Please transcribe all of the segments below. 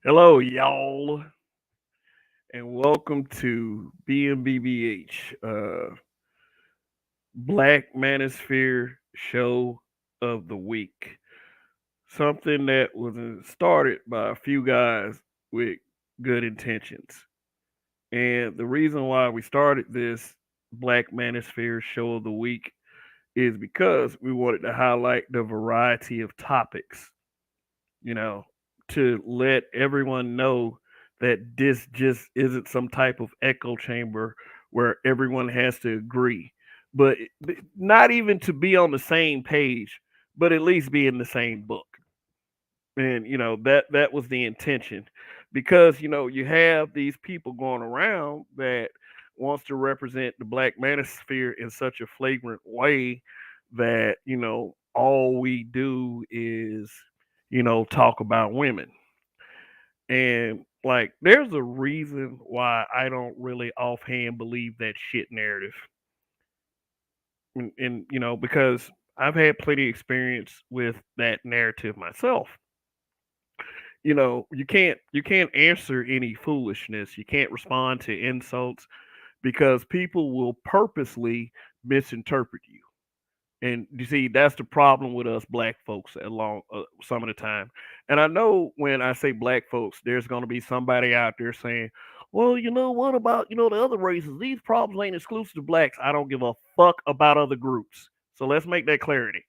Hello, y'all, and welcome to BMBBH, Black Manosphere Show of the Week. Something that was started by a few guys with good intentions. And the reason why we started this Black Manosphere Show of the Week is because we wanted to highlight the variety of topics, you know, to let everyone know that this just isn't some type of echo chamber where everyone has to agree, but not even to be on the same page, but at least be in the same book. And that was the intention, because you have these people going around that wants to represent the black manosphere in such a flagrant way that all we do is talk about women. And like there's a reason why I don't really offhand believe that shit narrative. And because I've had plenty of experience with that narrative myself. You can't answer any foolishness. You can't respond to insults because people will purposely misinterpret you. And you see, that's the problem with us black folks along some of the time. And I know when I say black folks, there's going to be somebody out there saying, well, what about, the other races? These problems ain't exclusive to blacks. I don't give a fuck about other groups. So let's make that clarity.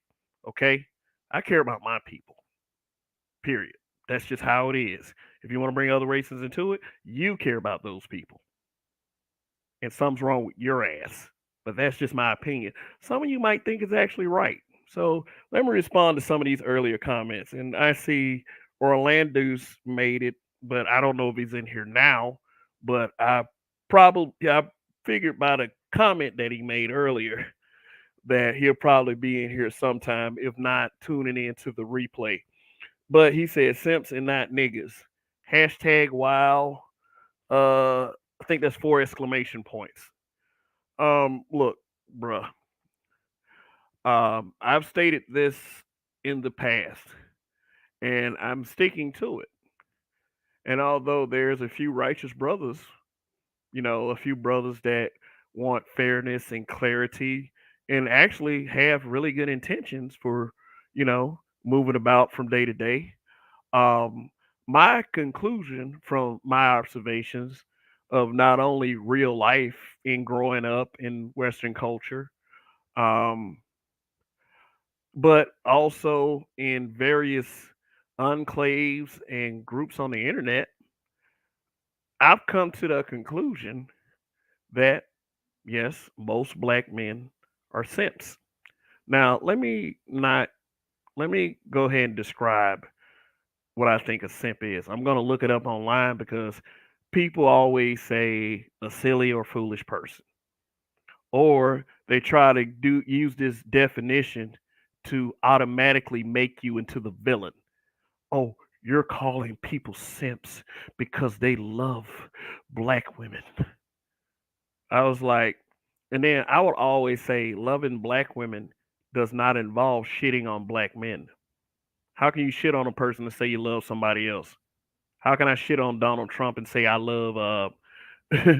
Okay? I care about my people. Period. That's just how it is. If you want to bring other races into it, you care about those people. And something's wrong with your ass. But that's just my opinion. Some of you might think it's actually right. So let me respond to some of these earlier comments. And I see Orlando's made it, but I don't know if he's in here now. But I figured by the comment that he made earlier that he'll probably be in here sometime, if not tuning into the replay. But he said simps and not niggas. Hashtag wow. I think that's four exclamation points. Look, bruh. I've stated this in the past, and I'm sticking to it. And although there's a few righteous brothers, a few brothers that want fairness and clarity and actually have really good intentions for, moving about from day to day. Um, my conclusion from my observations of not only real life in growing up in Western culture, um, but also in various enclaves and groups on the internet, I've come to the conclusion that yes, most black men are simps. Now, let me go ahead and describe what I think a simp is. I'm going to look it up online because people always say a silly or foolish person, or they try to do use this definition to automatically make you into the villain. Oh, you're calling people simps because they love black women. I was like, and then I would always say loving black women does not involve shitting on black men. How can you shit on a person and say you love somebody else? How can I shit on Donald Trump and say I love let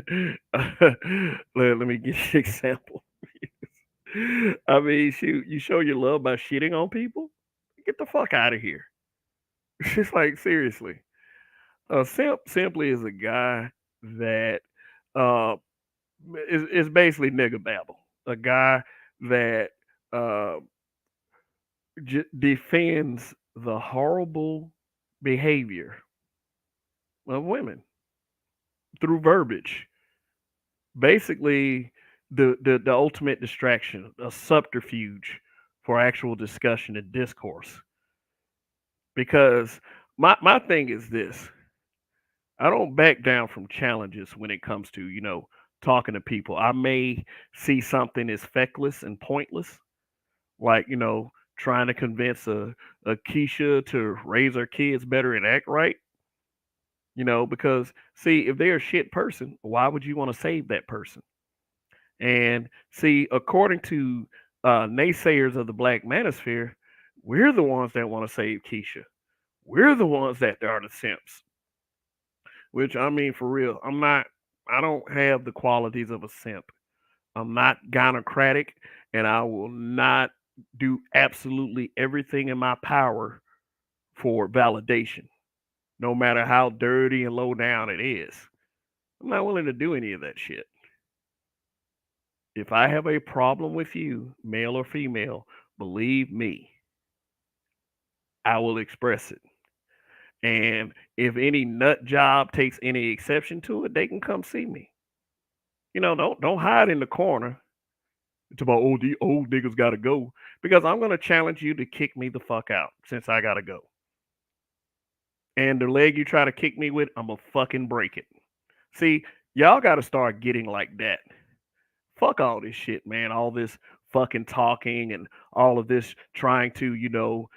me give you an example. I mean, shoot, you show your love by shitting on people? Get the fuck out of here. It's just like seriously. A simp simply is a guy that uh is basically nigga babble. A guy that uh defends the horrible behavior of women through verbiage. Basically, the ultimate distraction, a subterfuge for actual discussion and discourse. Because my thing is this: I don't back down from challenges when it comes to talking to people. I may see something as feckless and pointless, like trying to convince a Keisha to raise her kids better and act right. Because see, if they're a shit person, why would you want to save that person? And see, according to naysayers of the black manosphere, we're the ones that want to save Keisha. We're the ones that are the simps. Which I mean, for real, I'm not. I don't have the qualities of a simp. I'm not gynocratic, and I will not do absolutely everything in my power for validation, no matter how dirty and low down it is. I'm not willing to do any of that shit. If I have a problem with you, male or female, believe me, I will express it. And if any nut job takes any exception to it, they can come see me. Don't hide in the corner. It's about the old niggas gotta go. Because I'm gonna challenge you to kick me the fuck out since I gotta go. And the leg you try to kick me with, I'm gonna fucking break it. See, y'all gotta start getting like that. Fuck all this shit, man. All this fucking talking and all of this trying to,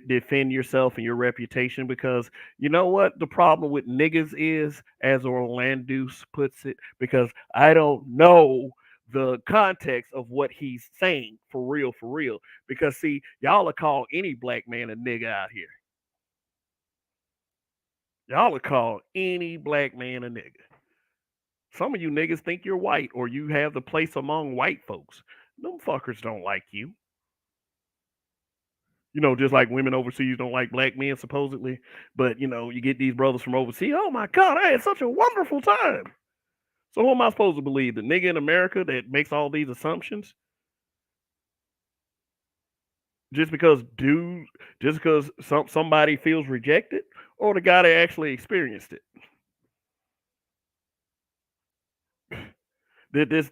defend yourself and your reputation. Because you know what the problem with niggas is, as Orlando puts it, because I don't know the context of what he's saying for real, for real. Because see, y'all will call any black man a nigga out here. Y'all will call any black man a nigga. Some of you niggas think you're white or you have the place among white folks. Them fuckers don't like you. Just like women overseas don't like black men, supposedly. But, you get these brothers from overseas. Oh my God, I had such a wonderful time. So who am I supposed to believe? The nigga in America that makes all these assumptions? Just because somebody feels rejected, or the guy that actually experienced it?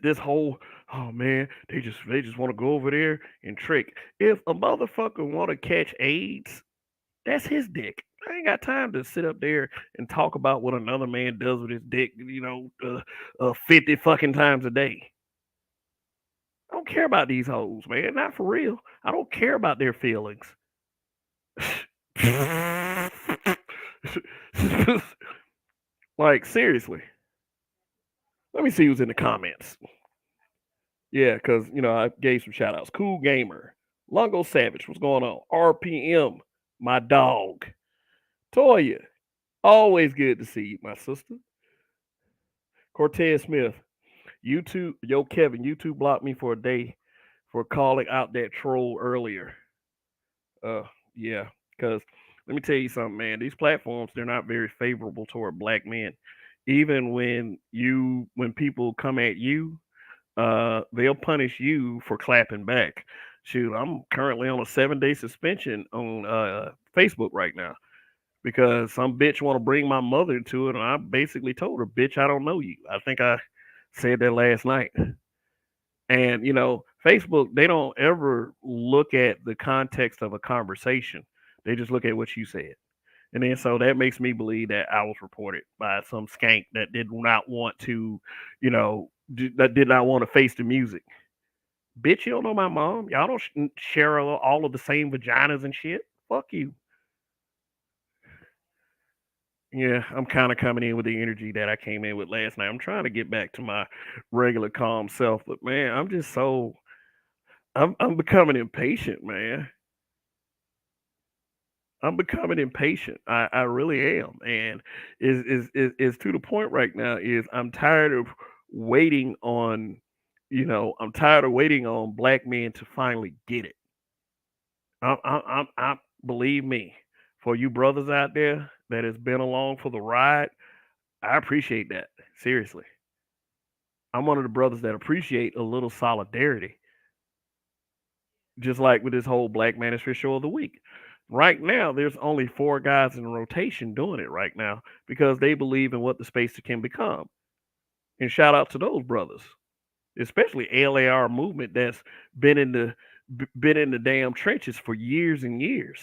This whole, oh man, they just want to go over there and trick. If a motherfucker want to catch AIDS, that's his dick. I ain't got time to sit up there and talk about what another man does with his dick, 50 fucking times a day. I don't care about these hoes, man. Not for real. I don't care about their feelings. Like, seriously. Let me see who's in the comments. Yeah, because, I gave some shout outs. Cool Gamer, Lungo Savage, what's going on? RPM, my dog. Toya, always good to see you, my sister. Cortez Smith, YouTube, yo, Kevin, YouTube blocked me for a day for calling out that troll earlier. Uh, yeah, because let me tell you something, man. These platforms, they're not very favorable toward black men. Even when people come at you, they'll punish you for clapping back. Shoot, I'm currently on a 7-day suspension on Facebook right now because some bitch want to bring my mother into it, and I basically told her, "Bitch, I don't know you." I think I said that last night. And Facebook, they don't ever look at the context of a conversation. They just look at what you said. And then so that makes me believe that I was reported by some skank that did not want to, that did not want to face the music. Bitch, you don't know my mom. Y'all don't share all of the same vaginas and shit. Fuck you. Yeah, I'm kind of coming in with the energy that I came in with last night. I'm trying to get back to my regular calm self, but man, I'm becoming impatient, man. I'm becoming impatient. I really am, and is to the point right now. Is I'm tired of waiting on, I'm tired of waiting on black men to finally get it. I believe me, for you brothers out there that has been along for the ride, I appreciate that. Seriously, I'm one of the brothers that appreciate a little solidarity. Just like with this whole Black Manosphere Show of the Week. Right now, there's only 4 guys in rotation doing it right now because they believe in what the space can become. And shout out to those brothers, especially LAR movement that's been in the been in the damn trenches for years and years.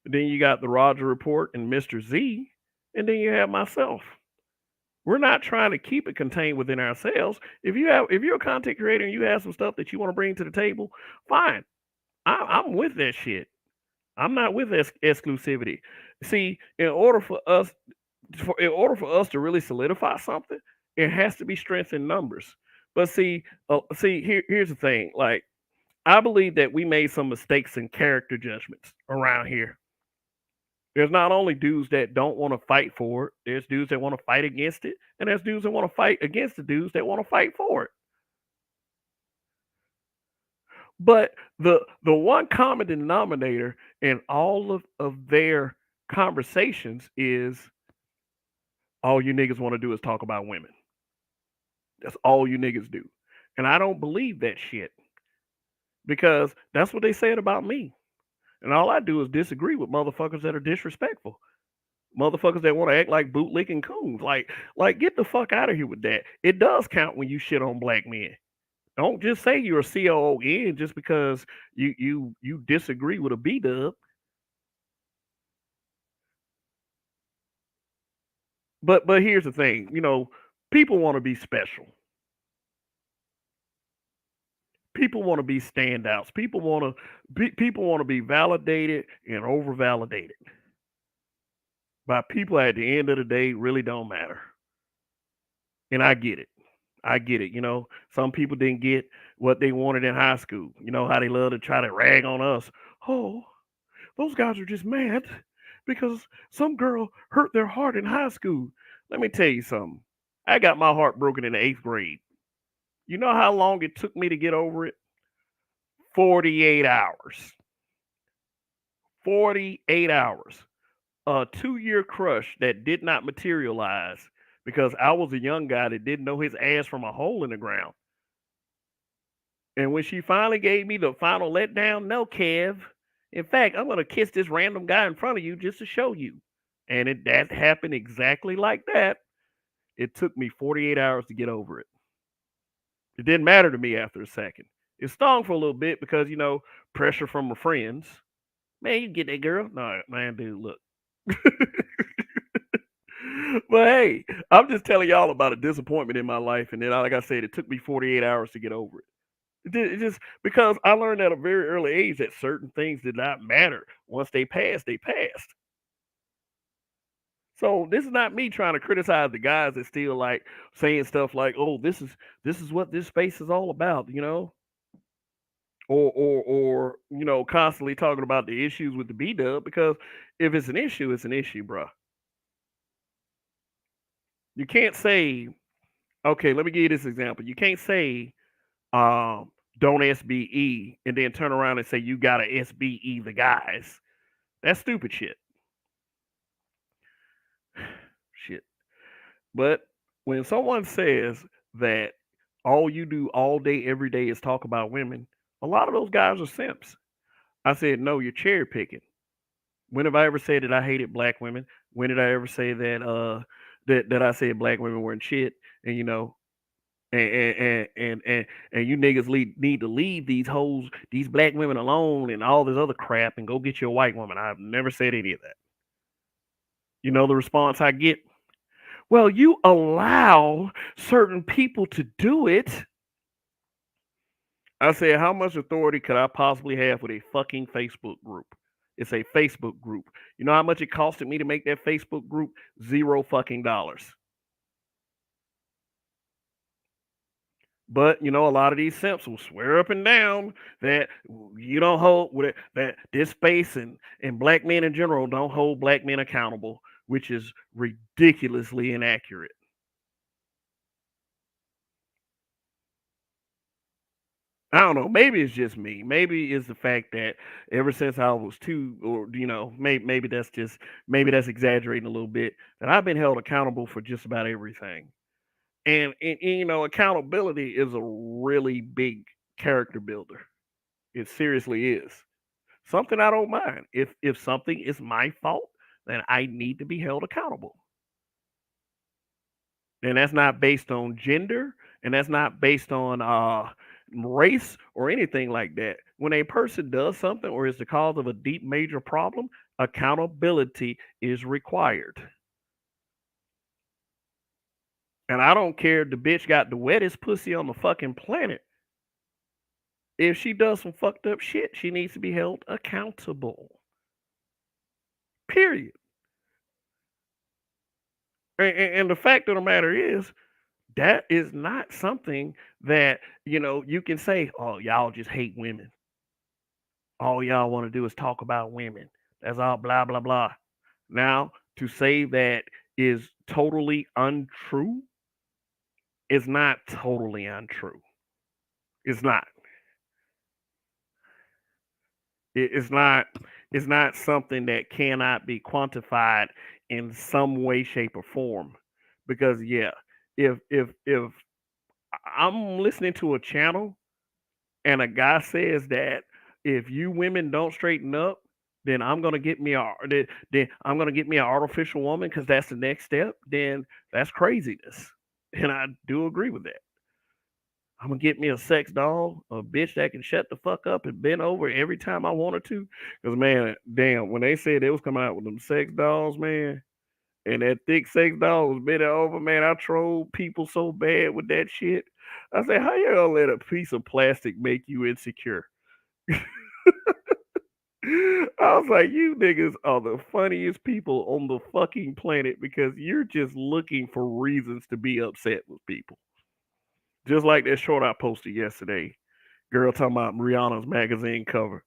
Then you got the Roger Report and Mr. Z, and then you have myself. We're not trying to keep it contained within ourselves. If you're a content creator and you have some stuff that you want to bring to the table, fine. I'm with that shit. I'm not with exclusivity. See, in order for us to really solidify something, it has to be strength in numbers. But here's the thing. Like, I believe that we made some mistakes in character judgments around here. There's not only dudes that don't want to fight for it, there's dudes that want to fight against it, and there's dudes that want to fight against the dudes that want to fight for it. But the one common denominator in all of their conversations is all you niggas want to do is talk about women. That's all you niggas do. And I don't believe that shit because that's what they said about me. And all I do is disagree with motherfuckers that are disrespectful. Motherfuckers that want to act like bootlicking coons. Like get the fuck out of here with that. It does count when you shit on black men. Don't just say you're a COON just because you disagree with a B dub. But here's the thing, people want to be special. People want to be standouts. People want to be validated and over validated by people at the end of the day really don't matter. And I get it. I get it. Some people didn't get what they wanted in high school. You know how they love to try to rag on us. Oh, those guys are just mad because some girl hurt their heart in high school. Let me tell you something. I got my heart broken in the eighth grade. You know how long it took me to get over it? 48 hours. 48 hours. A 2-year crush that did not materialize because I was a young guy that didn't know his ass from a hole in the ground. And when she finally gave me the final letdown, no, Kev. In fact, I'm gonna kiss this random guy in front of you just to show you. And that happened exactly like that. It took me 48 hours to get over it. It didn't matter to me after a second. It stung for a little bit because, pressure from my friends. Man, you get that girl. No, man, dude, look. But hey, I'm just telling y'all about a disappointment in my life. And then, like I said, it took me 48 hours to get over it. It just because I learned at a very early age that certain things did not matter. Once they passed, they passed. So this is not me trying to criticize the guys that still like saying stuff like, "Oh, this is what this space is all about," or constantly talking about the issues with the B dub because if it's an issue, it's an issue, bro. You can't say, okay, let me give you this example. You can't say, don't SBE and then turn around and say you gotta SBE the guys. That's stupid shit. Shit. But when someone says that all you do all day, every day is talk about women, a lot of those guys are simps. I said, no, you're cherry picking. When have I ever said that I hated black women? When did I ever say that I said black women weren't shit? And and you niggas need to leave these hoes, these black women alone, and all this other crap, and go get your white woman. I've never said any of that. You know the response I get? Well, you allow certain people to do it. I said, how much authority could I possibly have with a fucking Facebook group? It's a Facebook group. You know how much it costed me to make that Facebook group? Zero fucking dollars. But a lot of these simps will swear up and down that you don't hold with it, that this space and black men in general don't hold black men accountable, which is ridiculously inaccurate. I don't know. Maybe it's just me. Maybe it's the fact that ever since I was two, or maybe that's exaggerating a little bit. That I've been held accountable for just about everything, and accountability is a really big character builder. It seriously is something I don't mind. If something is my fault, then I need to be held accountable. And that's not based on gender, and that's not based on race or anything like that. When a person does something or is the cause of a deep major problem, accountability is required. And I don't care if the bitch got the wettest pussy on the fucking planet. If she does some fucked up shit, she needs to be held accountable. Period. And the fact of the matter is, that is not something that you can say, "Oh, y'all just hate women. All y'all want to do is talk about women. That's all blah blah blah." Now, to say that is totally untrue is not totally untrue. It's not. It's not. It's not something that cannot be quantified in some way, shape, or form. Because yeah, if I'm listening to a channel and a guy says that if you women don't straighten up, then I'm gonna get me an artificial woman because that's the next step. Then that's craziness, and I do agree with that. I'm gonna get me a sex doll, a bitch that can shut the fuck up and bend over every time I wanted to. Cause man, damn, when they said they was coming out with them sex dolls, man, and that thick sex doll was bending over, man, I trolled people so bad with that shit. I said, how you gonna let a piece of plastic make you insecure? I was like, you niggas are the funniest people on the fucking planet because you're just looking for reasons to be upset with people. Just like that short I posted yesterday. Girl talking about Rihanna's magazine cover.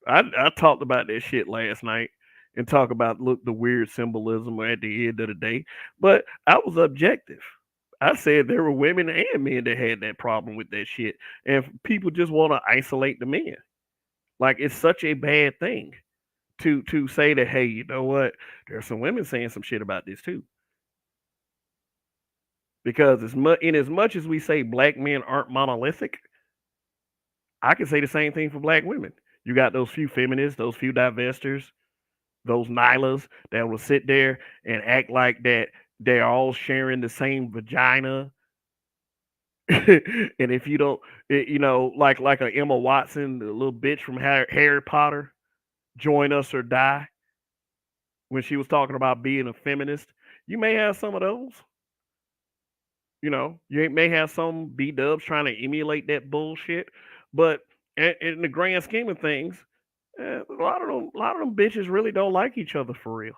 I talked about that shit last night and talk about look the weird symbolism at the end of the day. But I was objective. I said there were women and men that had that problem with that shit. And people just want to isolate the men. Like it's such a bad thing to say that, hey, you know what? There's some women saying some shit about this too. Because as much as we say black men aren't monolithic, I can say the same thing for black women. You got those few feminists, those few divestors, those Nylas that will sit there and act like that they're all sharing the same vagina. And if you don't, like a Emma Watson, the little bitch from Harry Potter, join us or die, when she was talking about being a feminist, you may have some of those. You may have some B dubs trying to emulate that bullshit, but in the grand scheme of things, a lot of them bitches really don't like each other for real.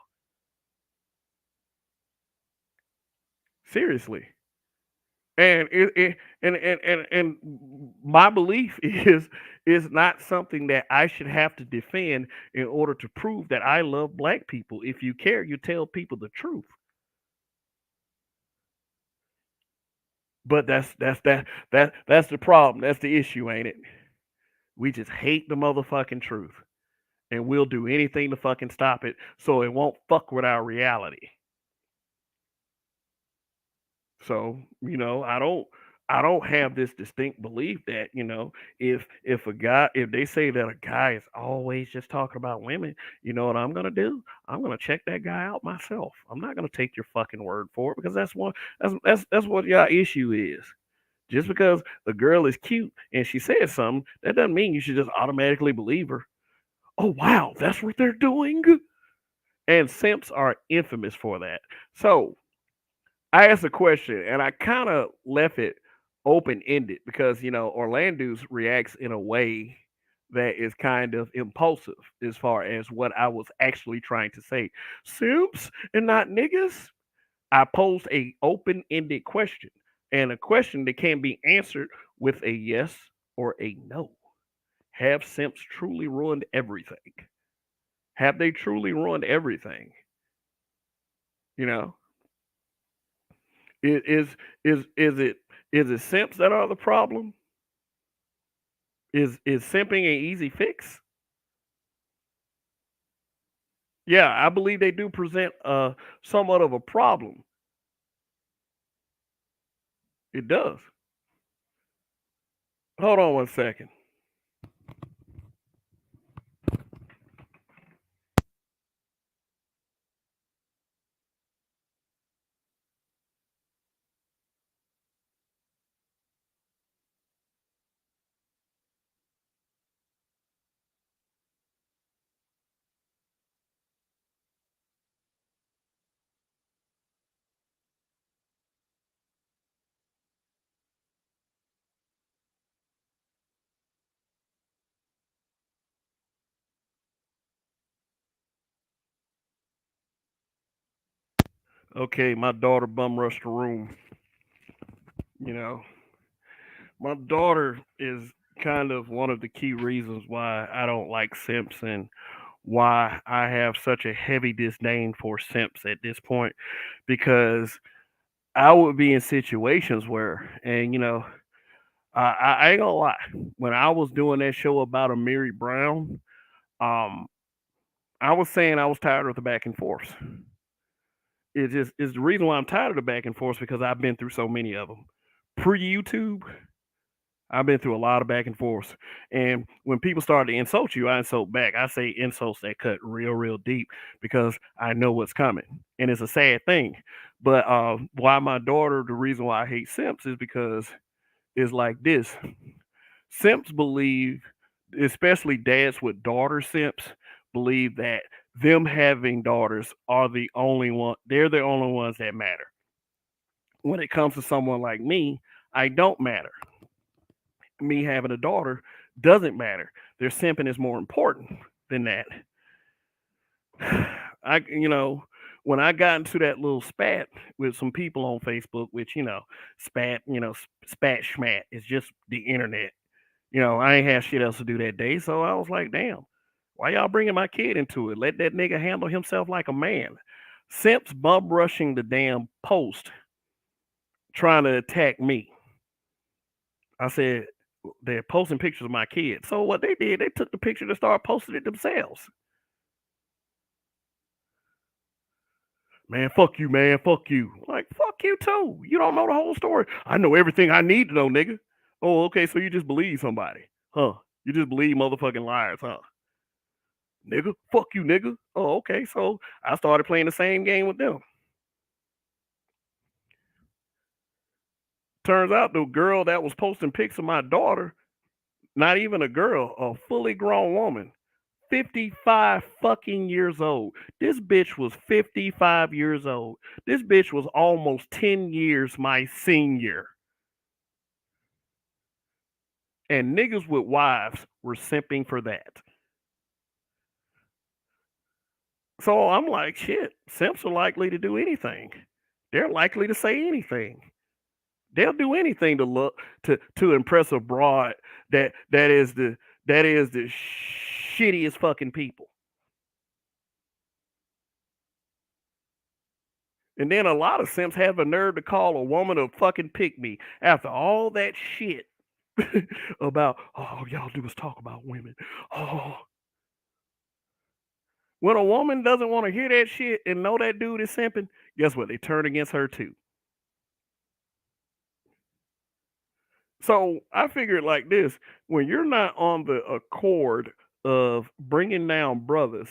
Seriously. And and my belief is not something that I should have to defend in order to prove that I love black people. If you care, you tell people the truth. But that's the problem. That's the issue, ain't it? We just hate the motherfucking truth, and we'll do anything to fucking stop it so it won't fuck with our reality. So, I don't have this distinct belief that, if they say that a guy is always just talking about women, you know what I'm gonna do? I'm gonna check that guy out myself. I'm not gonna take your fucking word for it because that's what your issue is. Just because the girl is cute and she says something, that doesn't mean you should just automatically believe her. Oh wow, that's what they're doing? And simps are infamous for that. So I asked a question and I kind of left it open ended because Orlando's reacts in a way that is kind of impulsive as far as what I was actually trying to say. Simps and not niggas. I posed a open ended question and a question that can be answered with a yes or a no. Have simps truly ruined everything? Have they truly ruined everything? You know, is is it simps that are the problem? Is simping an easy fix? Yeah, I believe they do present somewhat of a problem. It does. Hold on one second. Okay, my daughter bum rushed the room. You know, my daughter is kind of one of the key reasons why I don't like simps and why I have such a heavy disdain for simps at this point because I would be in situations where, and I ain't gonna lie, when I was doing that show about a Mary Brown, um, I was saying I was tired of the back and forth. It just is the reason why I'm tired of the back and forth because I've been through so many of them. Pre YouTube, I've been through a lot of back and forth. And when people start to insult you, I insult back. I say insults that cut real, real deep because I know what's coming. And it's a sad thing. But why my daughter, the reason why I hate simps is because it's like this. Simps believe, especially dads with daughter simps, believe that them having daughters are the only one, they're the only ones that matter. When it comes to someone like me, I don't matter. Me having a daughter doesn't matter. Their simping is more important than that. When I got into that little spat with some people on Facebook, which, spat, spat schmat is just the internet. I ain't had shit else to do that day. So I was like, damn, why y'all bringing my kid into it? Let that nigga handle himself like a man. Simps bum rushing the damn post trying to attack me. I said, they're posting pictures of my kids. So what they did, they took the picture to start posting it themselves. Man, fuck you, man, fuck you. Like, fuck you too. You don't know the whole story. I know everything I need to know, nigga. Oh, okay, so you just believe somebody. Huh. You just believe motherfucking liars, huh? Nigga, fuck you, nigga. Oh, okay, so I started playing the same game with them. Turns out the girl that was posting pics of my daughter, not even a girl, a fully grown woman, 55 fucking years old. This bitch was 55 years old. This bitch was almost 10 years my senior. And niggas with wives were simping for that. So I'm like, shit, simps are likely to do anything. They're likely to say anything. They'll do anything to look to impress a broad that is the shittiest fucking people. And then a lot of simps have the nerve to call a woman a fucking pick me after all that shit about all y'all do is talk about women. Oh, when a woman doesn't want to hear that shit and know that dude is simping, guess what? They turn against her too. So I figured like this: when you're not on the accord of bringing down brothers,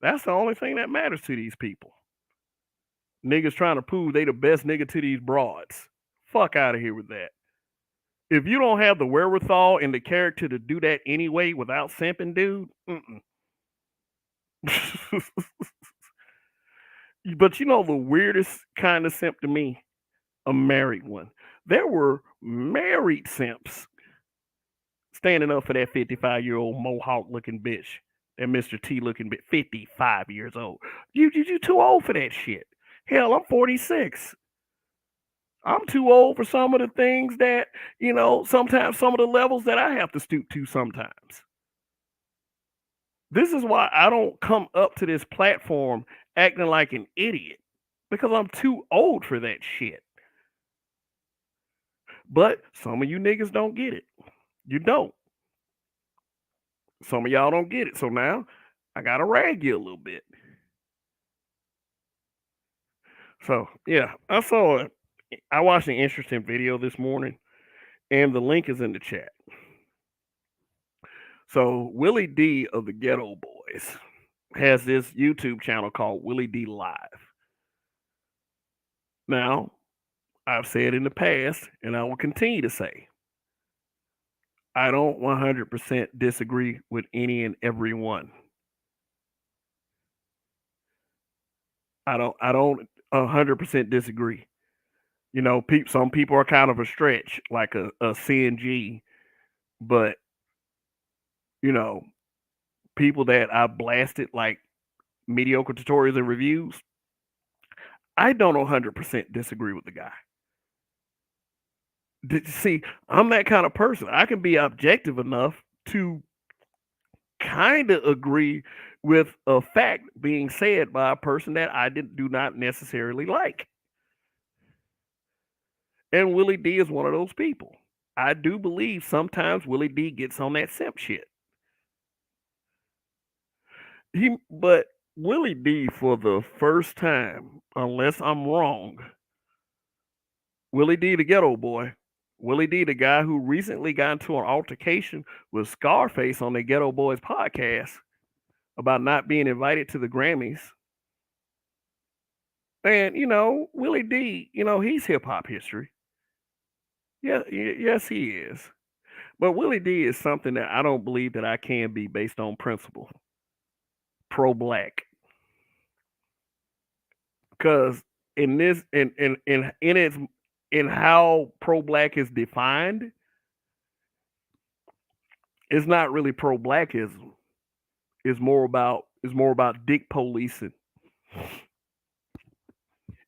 that's the only thing that matters to these people. Niggas trying to prove they the best nigga to these broads. Fuck out of here with that. If you don't have the wherewithal and the character to do that anyway without simping, dude, but the weirdest kind of simp to me? A married one. There were married simps standing up for that 55-year-old mohawk looking bitch. That Mr. T looking bitch, 55 years old. You too old for that shit. Hell, I'm 46. I'm too old for some of the things that, sometimes some of the levels that I have to stoop to sometimes. This is why I don't come up to this platform acting like an idiot because I'm too old for that shit. But some of you niggas don't get it. You don't. Some of y'all don't get it. So now I got to rag you a little bit. So, yeah, I watched an interesting video this morning, and the link is in the chat. So, Willie D of the Ghetto Boys has this YouTube channel called Willie D Live. Now, I've said in the past, and I will continue to say, I don't 100% disagree with any and every one. I don't 100% disagree. Some people are kind of a stretch, like a CNG, but you know, people that I blasted like mediocre tutorials and reviews, I don't 100% disagree with the guy. See, I'm that kind of person. I can be objective enough to kind of agree with a fact being said by a person that do not necessarily like. And Willie D is one of those people. I do believe sometimes Willie D gets on that simp shit. But Willie D, for the first time, unless I'm wrong, Willie D, the ghetto boy, Willie D, the guy who recently got into an altercation with Scarface on the Ghetto Boys podcast about not being invited to the Grammys. And Willie D, he's hip hop history. Yeah, yes, he is. But Willie D is something that I don't believe that I can be based on principle. Pro black. Because in this in its in how pro black is defined, it's not really pro blackism. It's more about dick policing.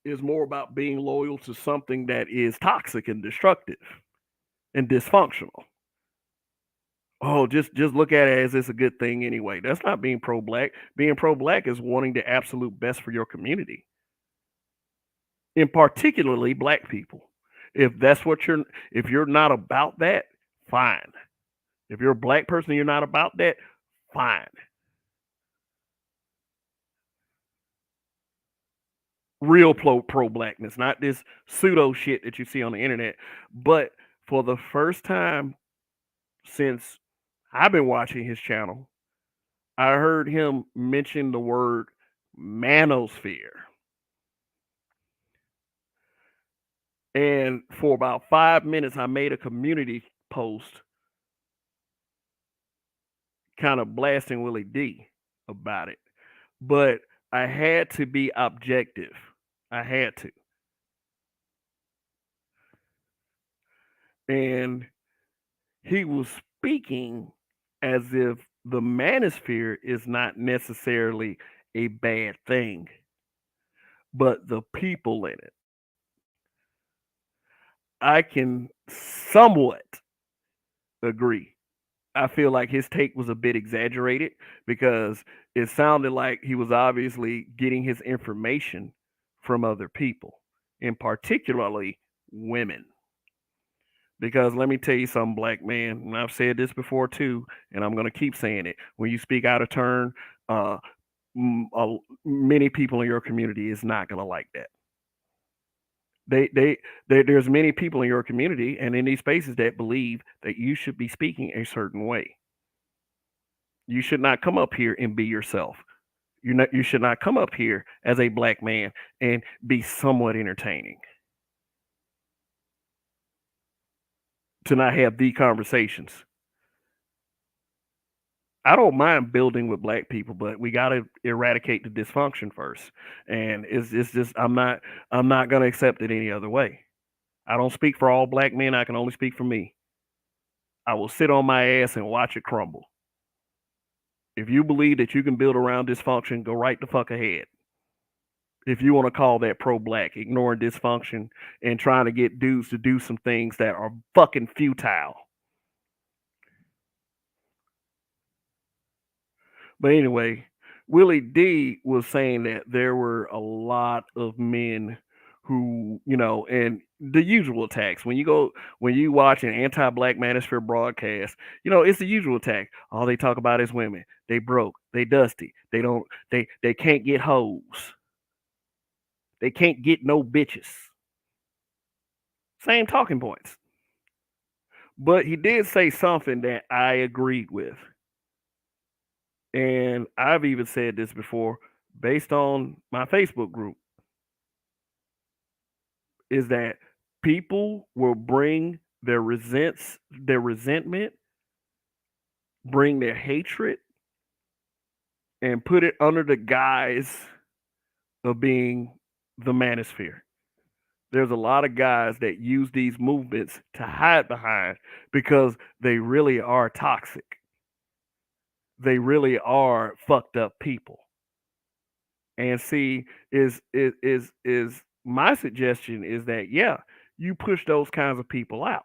It's more about being loyal to something that is toxic and destructive and dysfunctional. Oh, just look at it as it's a good thing anyway. That's not being pro black. Being pro black is wanting the absolute best for your community, and particularly black people. If you're not about that, fine. If you're a black person and you're not about that, fine. Real pro blackness, not this pseudo shit that you see on the internet. But for the first time since I've been watching his channel, I heard him mention the word manosphere. And for about 5 minutes, I made a community post kind of blasting Willie D about it. But I had to be objective. I had to. And he was speaking as if the manosphere is not necessarily a bad thing, but the people in it. I can somewhat agree. I feel like his take was a bit exaggerated because it sounded like he was obviously getting his information from other people, and particularly women. Because let me tell you something, black man, and I've said this before too, and I'm going to keep saying it. When you speak out of turn, uh, many people in your community is not going to like that. There's many people in your community and in these spaces that believe that you should be speaking a certain way. You should not come up here and be yourself. You should not come up here as a black man and be somewhat entertaining. To not have the conversations. I don't mind building with black people, but we got to eradicate the dysfunction first. And it's just I'm not going to accept it any other way. I don't speak for all black men. I can only speak for me. I will sit on my ass and watch it crumble. If you believe that you can build around dysfunction, go right the fuck ahead. If you want to call that pro black, ignoring dysfunction and trying to get dudes to do some things that are fucking futile. But anyway, Willie D was saying that there were a lot of men who, and the usual attacks. When you watch an anti-black manosphere broadcast, it's the usual attack. All they talk about is women. They broke. They dusty. They can't get hoes. They can't get no bitches. Same talking points. But he did say something that I agreed with. And I've even said this before based on my Facebook group, is that people will bring their resentment, bring their hatred, and put it under the guise of being the manosphere. There's a lot of guys that use these movements to hide behind because they really are toxic. They really are fucked up people. And see, is my suggestion is that yeah, you push those kinds of people out.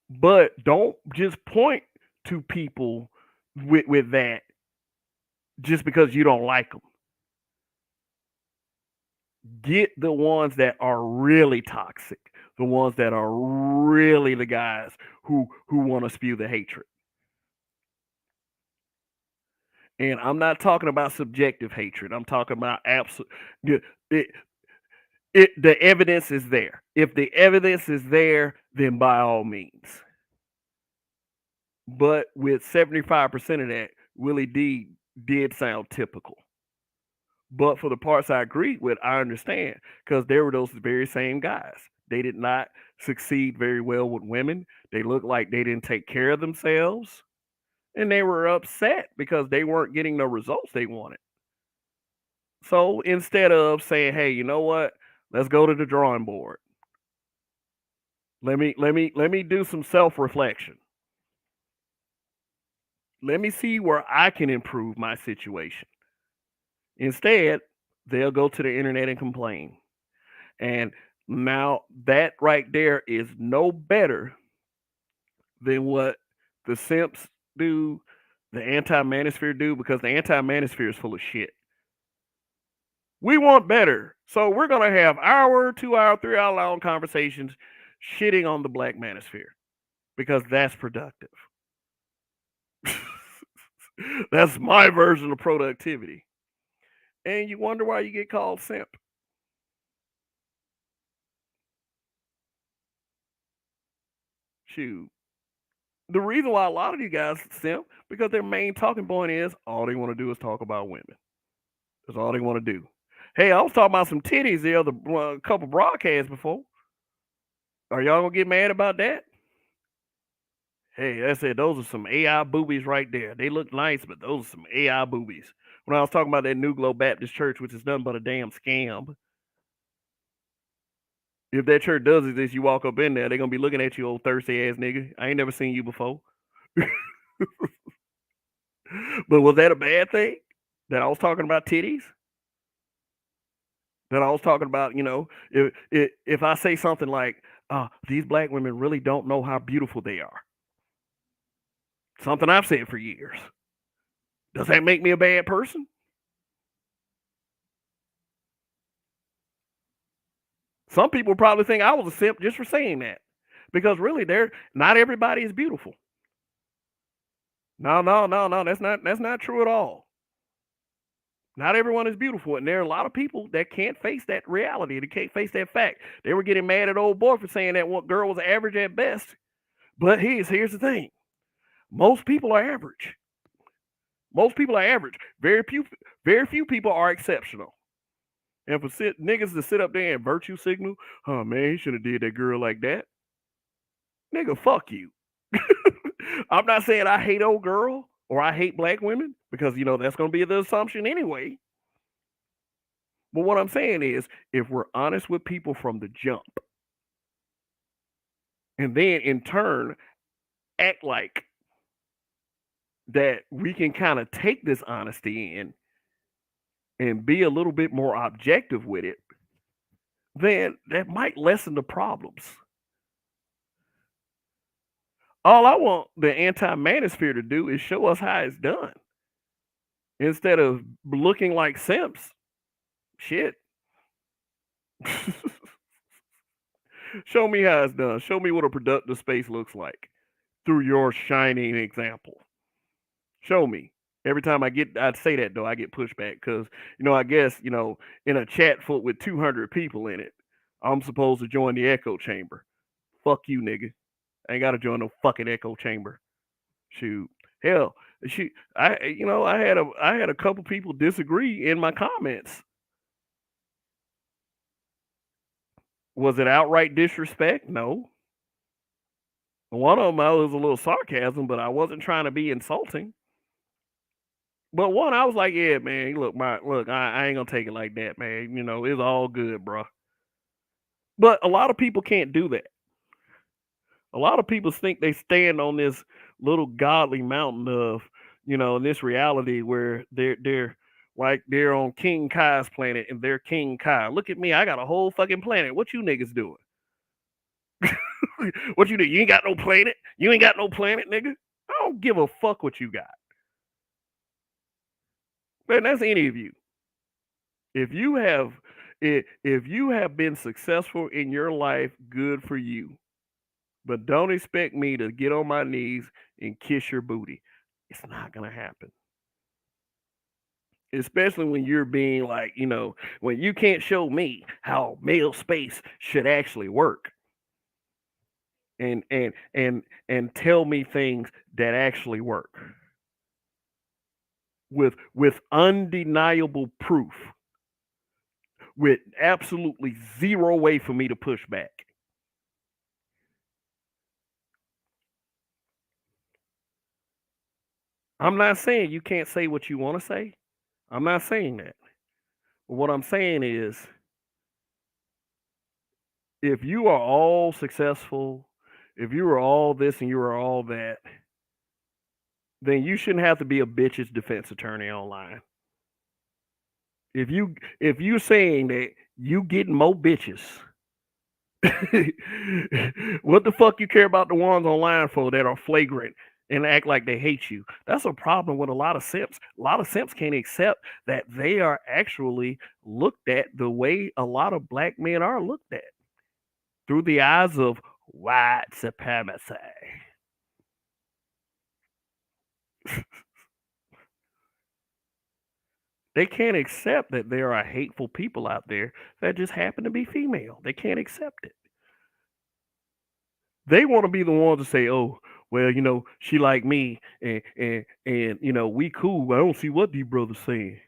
But don't just point to people with that just because you don't like them. Get the ones that are really toxic, the ones that are really the guys who want to spew the hatred. And I'm not talking about subjective hatred. I'm talking about absolute. It, the evidence is there. If the evidence is there, then by all means. But with 75% of that, Willie D did sound typical. But for the parts I agreed with, I understand because they were those very same guys. They did not succeed very well with women. They looked like they didn't take care of themselves. And they were upset because they weren't getting the results they wanted. So instead of saying, "Hey, you know what? Let's go to the drawing board. Let me do some self-reflection. Let me see where I can improve my situation." Instead, they'll go to the internet and complain. And now that right there is no better than what the Simps do, the anti-manosphere do, because the anti-manosphere is full of shit. We want better. So we're gonna have hour, 2 hour, 3 hour long conversations shitting on the black manosphere because that's productive. That's my version of productivity. And you wonder why you get called simp. Shoot. The reason why a lot of you guys simp because their main talking point is all they want to do is talk about women. That's all they want to do. Hey, I was talking about some titties the other couple broadcasts before. Are y'all gonna get mad about that? Hey, that's it. Those are some AI boobies right there. They look nice, but those are some AI boobies. When I was talking about that New Glow Baptist Church, which is nothing but a damn scam. If that church does exist, you walk up in there, they're gonna be looking at you, old thirsty ass nigga. I ain't never seen you before. But was that a bad thing? That I was talking about titties? That I was talking about, if I say something like, these black women really don't know how beautiful they are. Something I've said for years. Does that make me a bad person? Some people probably think I was a simp just for saying that. Because really they're not everybody is beautiful. No, no, no, no. That's not true at all. Not everyone is beautiful, and there are a lot of people that can't face that reality. They can't face that fact. They were getting mad at old boy for saying that one girl was average at best. But here's the thing: most people are average. Most people are average. Very few people are exceptional. And for niggas to sit up there and virtue signal, oh man, he should have did that girl like that. Nigga, fuck you. I'm not saying I hate old girl or I hate black women because that's gonna be the assumption anyway. But what I'm saying is, if we're honest with people from the jump, and then in turn act like that we can kind of take this honesty in and be a little bit more objective with it, then that might lessen the problems. All I want the anti-manosphere to do is show us how it's done instead of looking like simps. Shit. Show me how it's done. Show me what a productive space looks like through your shining example. Show me. Every time I'd say that though, I get pushback because I guess in a chat full with 200 people in it, I'm supposed to join the echo chamber. Fuck you, nigga. I ain't gotta join no fucking echo chamber. Shoot, hell, shoot. I had a couple people disagree in my comments. Was it outright disrespect? No. One of them I was a little sarcasm, but I wasn't trying to be insulting. But one, I was like, yeah, man, look, I ain't gonna take it like that, man. It's all good, bro. But a lot of people can't do that. A lot of people think they stand on this little godly mountain of, this reality where they're like they're on King Kai's planet and they're King Kai. Look at me, I got a whole fucking planet. What you niggas doing? What you do? You ain't got no planet? You ain't got no planet, nigga? I don't give a fuck what you got. And that's any of you. If you have if you have been successful in your life, good for you. But don't expect me to get on my knees and kiss your booty. It's not gonna happen. Especially when you're being like, when you can't show me how male space should actually work and tell me things that actually work with undeniable proof, with absolutely zero way for me to push back. I'm not saying you can't say what you want to say. I'm not saying that. But what I'm saying is if you are all successful, if you are all this and you are all that, then you shouldn't have to be a bitch's defense attorney online. If you saying that you getting more bitches, what the fuck you care about the ones online for that are flagrant and act like they hate you? That's a problem with a lot of simps. A lot of simps can't accept that they are actually looked at the way a lot of black men are looked at, through the eyes of white supremacy. They can't accept that there are hateful people out there that just happen to be female. They can't accept it. They want to be the ones to say, "Oh, well, she like me, and we cool. I don't see what these brothers saying."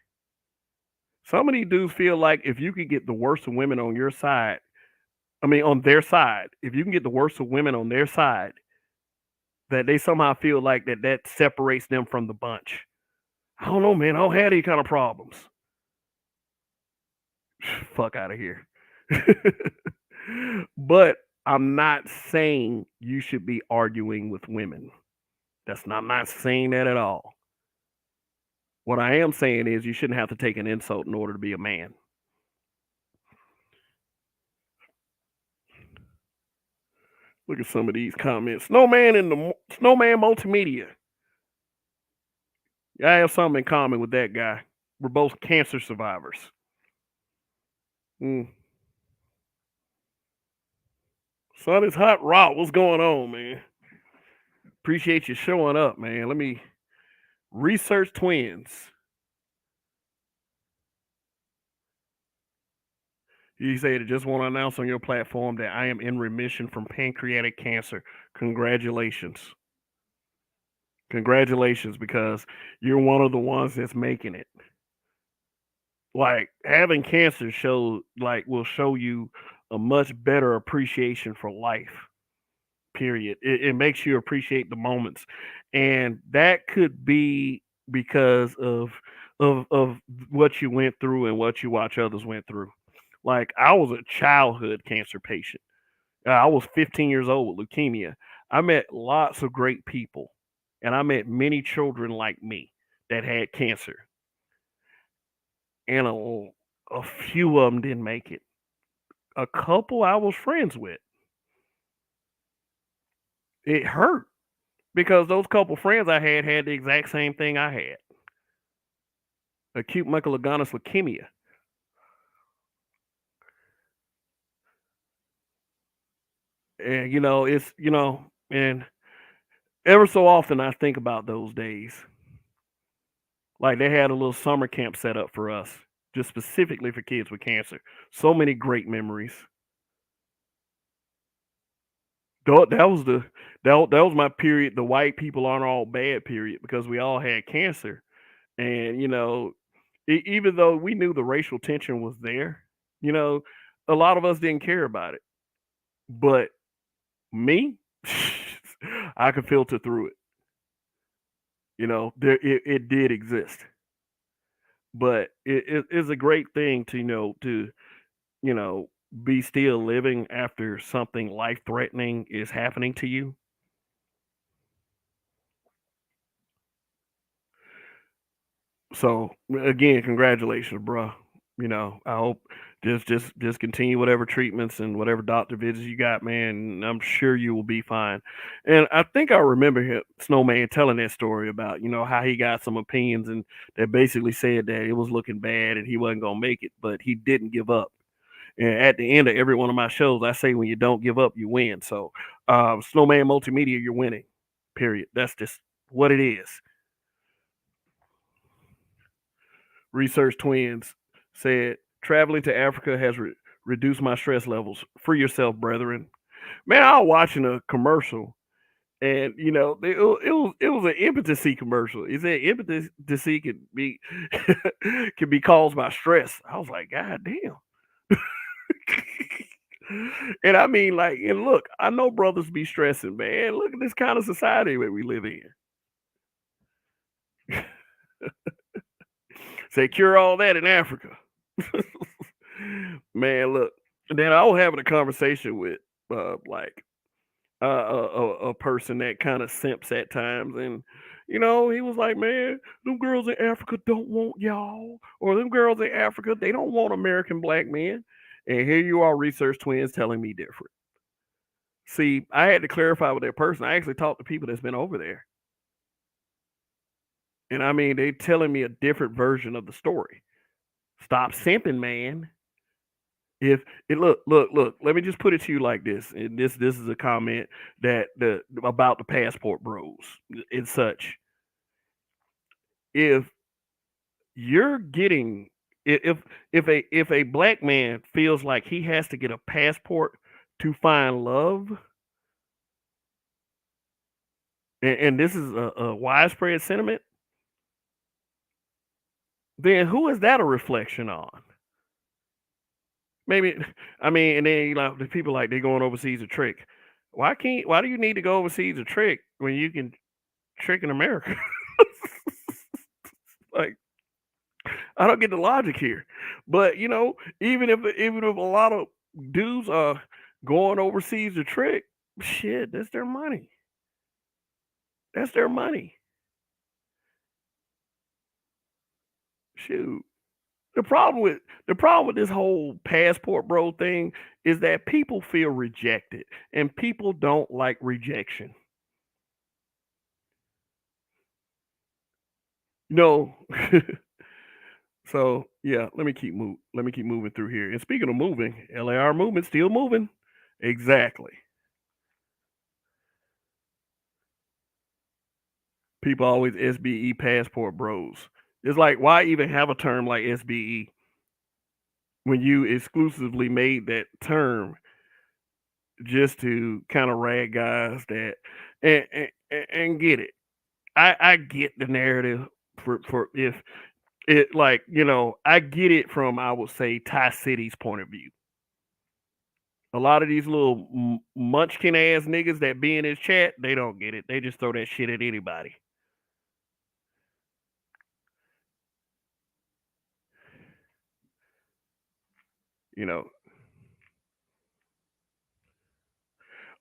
Some of these dudes feel like if you could get the worst of women on your side, I mean, on their side, if you can get the worst of women on their side, that they somehow feel like that separates them from the bunch. I don't know, man. I don't have any kind of problems. Fuck out of here. But I'm not saying you should be arguing with women. I'm not saying that at all. What I am saying is you shouldn't have to take an insult in order to be a man. Look at some of these comments. Snowman Multimedia. I have something in common with that guy. We're both cancer survivors. Mm. Son, it's hot rot. What's going on, man? Appreciate you showing up, man. Let me research twins. You say, "I just want to announce on your platform that I am in remission from pancreatic cancer. Congratulations. Congratulations, because you're one of the ones that's making it." Like, having cancer will show you a much better appreciation for life. Period. It makes you appreciate the moments, and that could be because of what you went through and what you watch others went through. Like, I was a childhood cancer patient. I was 15 years old with leukemia. I met lots of great people, and I met many children like me that had cancer, and a few of them didn't make it. A couple I was friends with. It hurt because those couple friends I had the exact same thing I had, acute myelogenous leukemia. And and ever so often I think about those days. Like, they had a little summer camp set up for us, just specifically for kids with cancer. So many great memories. That was that was my period. The white people aren't all bad period, because we all had cancer, and even though we knew the racial tension was there, you know, a lot of us didn't care about it. But me, I could filter through it. It did exist, but it is a great thing to you know be still living after something life threatening is happening to you. So again, congratulations, bro. I hope Just continue whatever treatments and whatever doctor visits you got, man. I'm sure you will be fine. And I think I remember him, Snowman telling that story about how he got some opinions and that basically said that it was looking bad and he wasn't gonna make it, but he didn't give up. And at the end of every one of my shows, I say when you don't give up, you win. So, Snowman Multimedia, you're winning. Period. That's just what it is. Research Twins said traveling to Africa has reduced my stress levels. Free yourself, brethren. Man, I was watching a commercial, and it was an impotency commercial. It said impotency can be can be caused by stress. I was like, God damn. And I mean, like, and look, I know brothers be stressing, man. Look at this kind of society that we live in. Say cure all that in Africa. Man, look. And then I was having a conversation with like a person that kind of simps at times, and he was like, "Man, them girls in Africa don't want y'all, or them girls in Africa they don't want American black men." And here you are, research twins, telling me different. See, I had to clarify with that person. I actually talked to people that's been over there, and I mean, they telling me a different version of the story. Stop simping, man. If it look, let me just put it to you like this, and this is a comment that the about the passport bros and such. If you're getting if a black man feels like he has to get a passport to find love, and this is a widespread sentiment, then who is that a reflection on? Maybe I mean, and then the people like they going overseas to trick. Why do you need to go overseas to trick when you can trick in America? Like, I don't get the logic here. But even if a lot of dudes are going overseas to trick, shit, that's their money. That's their money. Shoot. The problem with this whole passport bro thing is that people feel rejected and people don't like rejection. No. So yeah, let me keep moving through here. And speaking of moving, LAR movement still moving. Exactly. People always SBE passport bros. It's like why even have a term like SBE when you exclusively made that term just to kind of rag guys that and get it. I get the narrative for if it like I get it from I would say Ty City's point of view. A lot of these little munchkin ass niggas that be in his chat, they don't get it. They just throw that shit at anybody. You know.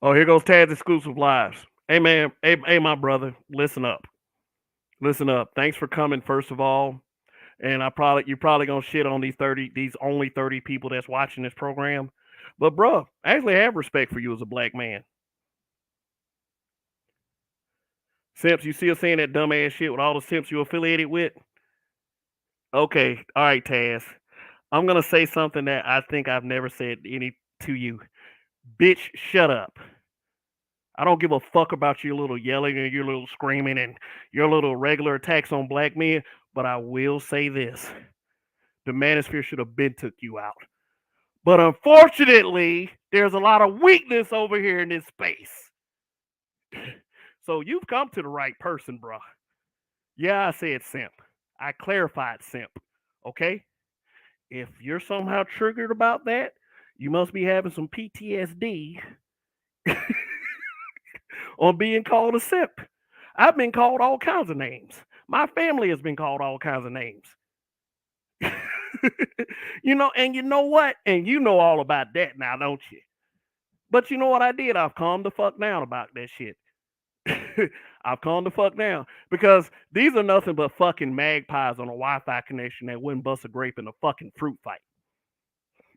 Oh, here goes Tad's exclusive lives. Hey man, hey my brother, listen up. Listen up. Thanks for coming, first of all. And you're probably gonna shit on these only 30 people that's watching this program. But bro, I actually have respect for you as a black man. Simps, you still saying that dumbass shit with all the simps you affiliated with? Okay, all right, Taz. I'm gonna say something that I think I've never said any to you. Bitch, shut up. I don't give a fuck about your little yelling and your little screaming and your little regular attacks on black men, but I will say this. The manosphere should have been took you out. But unfortunately, there's a lot of weakness over here in this space. So you've come to the right person, bro. Yeah, I said simp. I clarified simp. Okay? If you're somehow triggered about that, you must be having some PTSD on being called a simp. I've been called all kinds of names. My family has been called all kinds of names. And you know what? And you know all about that now, don't you? But you know what I did? I've calmed the fuck down about that shit. I've calmed the fuck down because these are nothing but fucking magpies on a Wi-Fi connection that wouldn't bust a grape in a fucking fruit fight.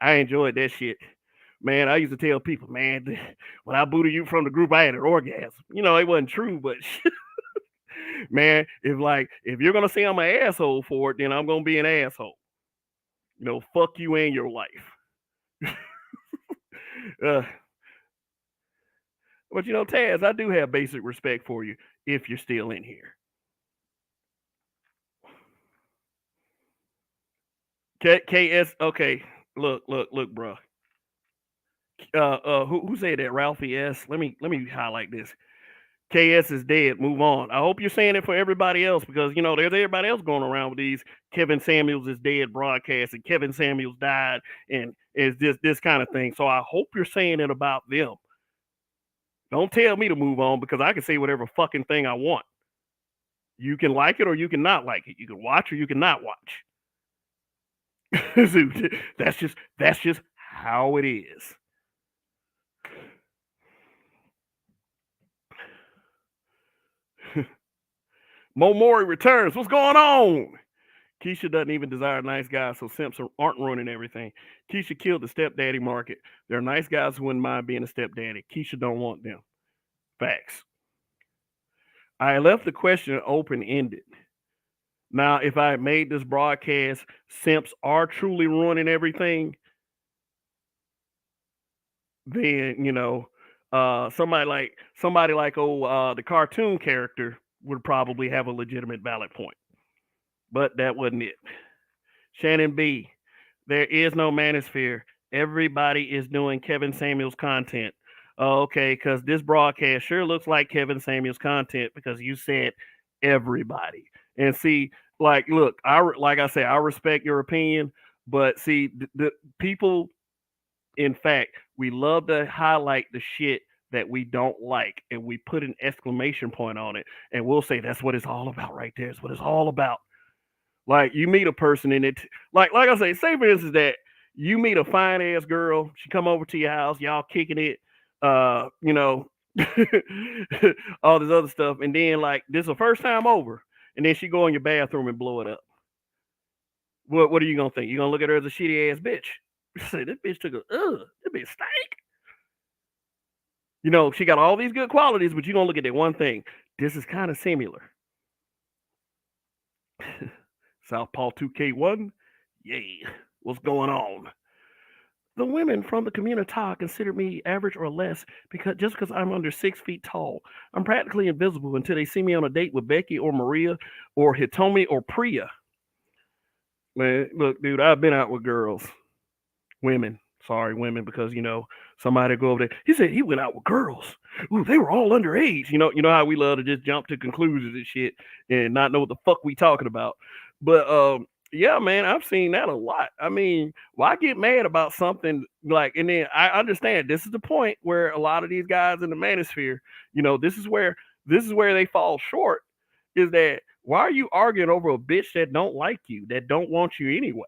I enjoyed that shit. Man, I used to tell people, man, when I booted you from the group, I had an orgasm. You know, it wasn't true, but man, if you're gonna say I'm an asshole for it, then I'm gonna be an asshole. You know, fuck you and your life. Uh, but you know, Taz, I do have basic respect for you if you're still in here. KS, okay. Look, bro. Who said that? Ralphie S. Let me highlight this. KS is dead. Move on. I hope you're saying it for everybody else because you know there's everybody else going around with these Kevin Samuels is dead broadcasts and Kevin Samuels died and is this kind of thing. So I hope you're saying it about them. Don't tell me to move on because I can say whatever fucking thing I want. You can like it or you can not like it. You can watch or you can not watch. That's just how it is. Mo Mori returns. What's going on? Keisha doesn't even desire nice guys, so simps aren't ruining everything. Keisha killed the stepdaddy market. There are nice guys who wouldn't mind being a stepdaddy. Keisha don't want them. Facts. I left the question open ended. Now, if I had made this broadcast, simps are truly ruining everything, then somebody like the cartoon character would probably have a legitimate valid point. But that wasn't it. Shannon B. There is no manosphere. Everybody is doing Kevin Samuels content. Okay, because this broadcast sure looks like Kevin Samuels content because you said everybody. And see, look, like I say, I respect your opinion, but see, the people, in fact, we love to highlight the shit that we don't like, and we put an exclamation point on it, and we'll say that's what it's all about right there. It's what it's all about. Like you meet a person and it like I say for instance that you meet a fine ass girl, she come over to your house, y'all kicking it, uh, you know, all this other stuff, and then like this is the first time over, and then she go in your bathroom and blow it up. What are you gonna think? You gonna look at her as a shitty ass bitch? Say this bitch took a this bitch stank. You know, she got all these good qualities, but you gonna look at that one thing. This is kind of similar. Southpaw 2K1, yay. What's going on? The women from the community consider me average or less because I'm under 6 feet tall. I'm practically invisible until they see me on a date with Becky or Maria or Hitomi or Priya. Man, look, dude, I've been out with girls, women. Sorry, women, because somebody go over there. He said he went out with girls. Ooh, they were all underage. You know how we love to just jump to conclusions and shit and not know what the fuck we talking about. But yeah, man, I've seen that a lot. I mean, why get mad about something like? And then I understand this is the point where a lot of these guys in the manosphere, this is where they fall short. Is that why are you arguing over a bitch that don't like you, that don't want you anyway?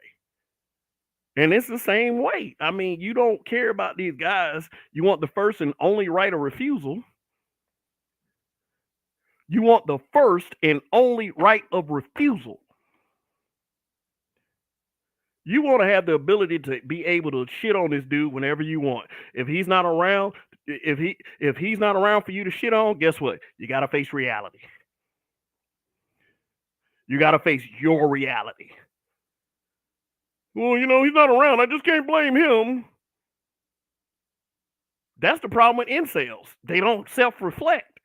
And it's the same way. I mean, you don't care about these guys. You want the first and only right of refusal. You want the first and only right of refusal. You want to have the ability to be able to shit on this dude whenever you want. If he's not around, if he's not around for you to shit on, guess what? You got to face reality. You got to face your reality. Well, he's not around. I just can't blame him. That's the problem with incels. They don't self-reflect.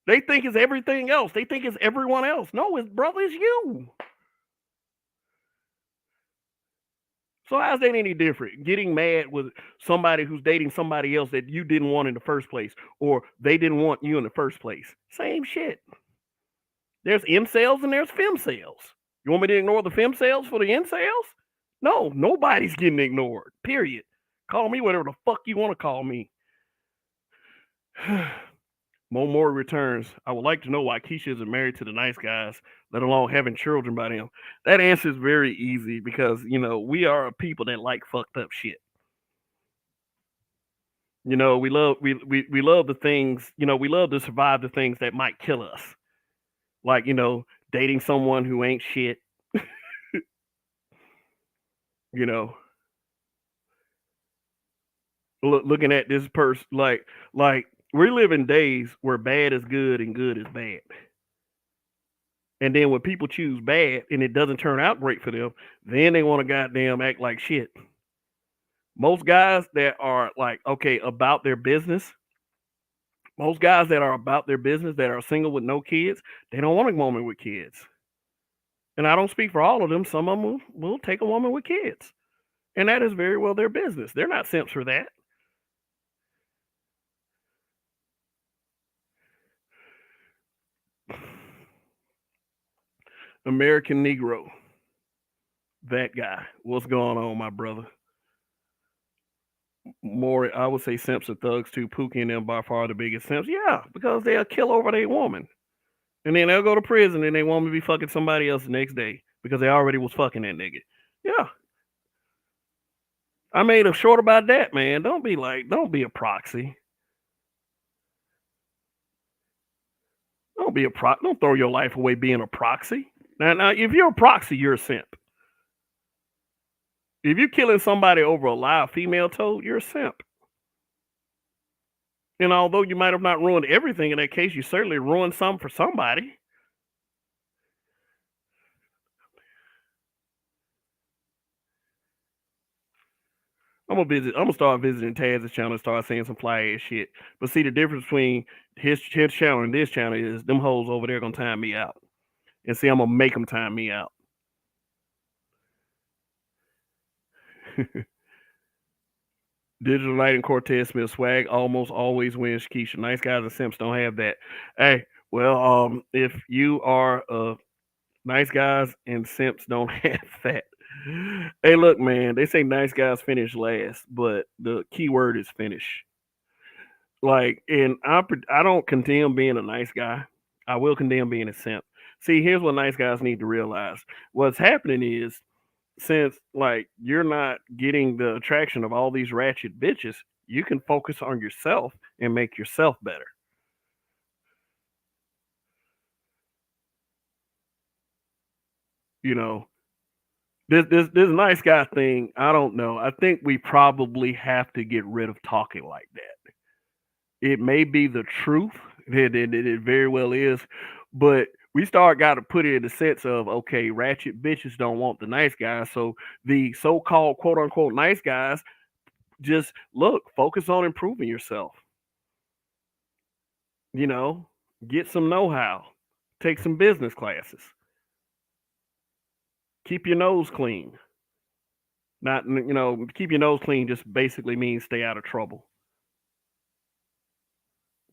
They think it's everything else. They think it's everyone else. No, it's brother, it's you. So how's that any different? Getting mad with somebody who's dating somebody else that you didn't want in the first place, or they didn't want you in the first place. Same shit. There's incels and there's femcels. You want me to ignore the femcels for the incels? No, nobody's getting ignored. Period. Call me whatever the fuck you want to call me. Momori returns. I would like to know why Keisha isn't married to the nice guys, let alone having children by them. That answer is very easy because, we are a people that like fucked up shit. We love the things, we love to survive the things that might kill us. Like, dating someone who ain't shit. You know, looking at this person like we live in days where bad is good and good is bad. And then when people choose bad and it doesn't turn out great for them, then they want to goddamn act like shit. Most guys that are like, okay, about their business, most guys that are about their business that are single with no kids, they don't want a woman with kids. And I don't speak for all of them. Some of them will take a woman with kids. And that is very well their business. They're not simps for that. American Negro, that guy. What's going on, my brother? More, I would say simps and thugs too. Pookie and them by far the biggest simps. Yeah, because they'll kill over their woman. And then they'll go to prison and they want me to be fucking somebody else the next day because they already was fucking that nigga. Yeah. I made a short about that, man. Don't be a proxy. Don't throw your life away being a proxy. Now, if you're a proxy, you're a simp. If you're killing somebody over a live female toad, you're a simp. And although you might have not ruined everything in that case, you certainly ruined some for somebody. I'm gonna start visiting Taz's channel and start saying some fly ass shit. But see, the difference between his channel and this channel is them hoes over there gonna time me out. And see, I'm gonna make them time me out. Digital Light and Cortez Smith swag almost always wins. Keisha, nice guys and simps don't have that. Hey, well, if you are nice guys and simps don't have that. Hey, look, man, they say nice guys finish last, but the key word is finish. Like, and I don't condemn being a nice guy. I will condemn being a simp. See, here's what nice guys need to realize. What's happening is since like you're not getting the attraction of all these ratchet bitches, you can focus on yourself and make yourself better. You know, this nice guy thing, I don't know. I think we probably have to get rid of talking like that. It may be the truth. It very well is, but we start got to put it in the sense of okay, ratchet bitches don't want the nice guys, so the so-called quote unquote nice guys just look focus on improving yourself. You know, get some know-how, take some business classes, keep your nose clean. Not keep your nose clean just basically means stay out of trouble.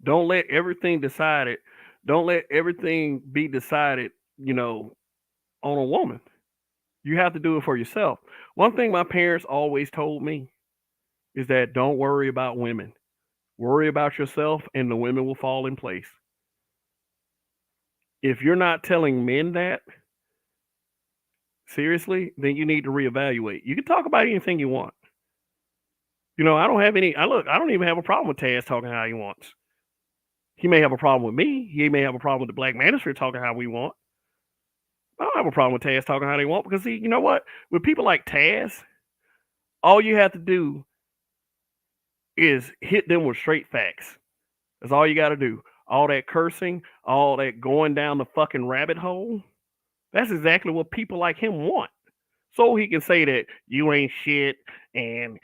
Don't let everything decided. Don't let everything be decided, on a woman. You have to do it for yourself. One thing my parents always told me is that don't worry about women. Worry about yourself and the women will fall in place. If you're not telling men that, seriously, then you need to reevaluate. You can talk about anything you want. I don't have any I don't even have a problem with Taz talking how he wants. He may have a problem with me. He may have a problem with the black manosphere talking how we want. I don't have a problem with Taz talking how they want because see, you know what? With people like Taz, all you have to do is hit them with straight facts. That's all you got to do. All that cursing, all that going down the fucking rabbit hole. That's exactly what people like him want. So he can say that you ain't shit and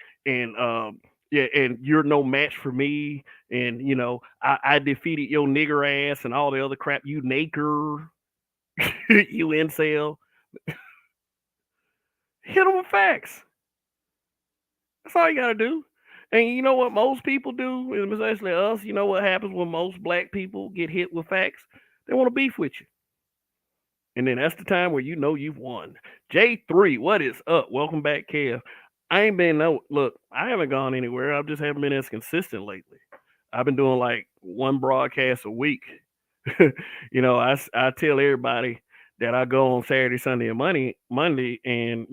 yeah, and you're no match for me, and I defeated your nigger ass and all the other crap. You naker, you incel. Hit them with facts. That's all you gotta do. And you know what most people do, and especially us, you know what happens when most black people get hit with facts? They want to beef with you. And then that's the time where you know you've won. J3, what is up? Welcome back, Kev. I ain't been no look, I haven't gone anywhere. I just haven't been as consistent lately. I've been doing like one broadcast a week. I tell everybody that I go on Saturday, Sunday, and Monday, and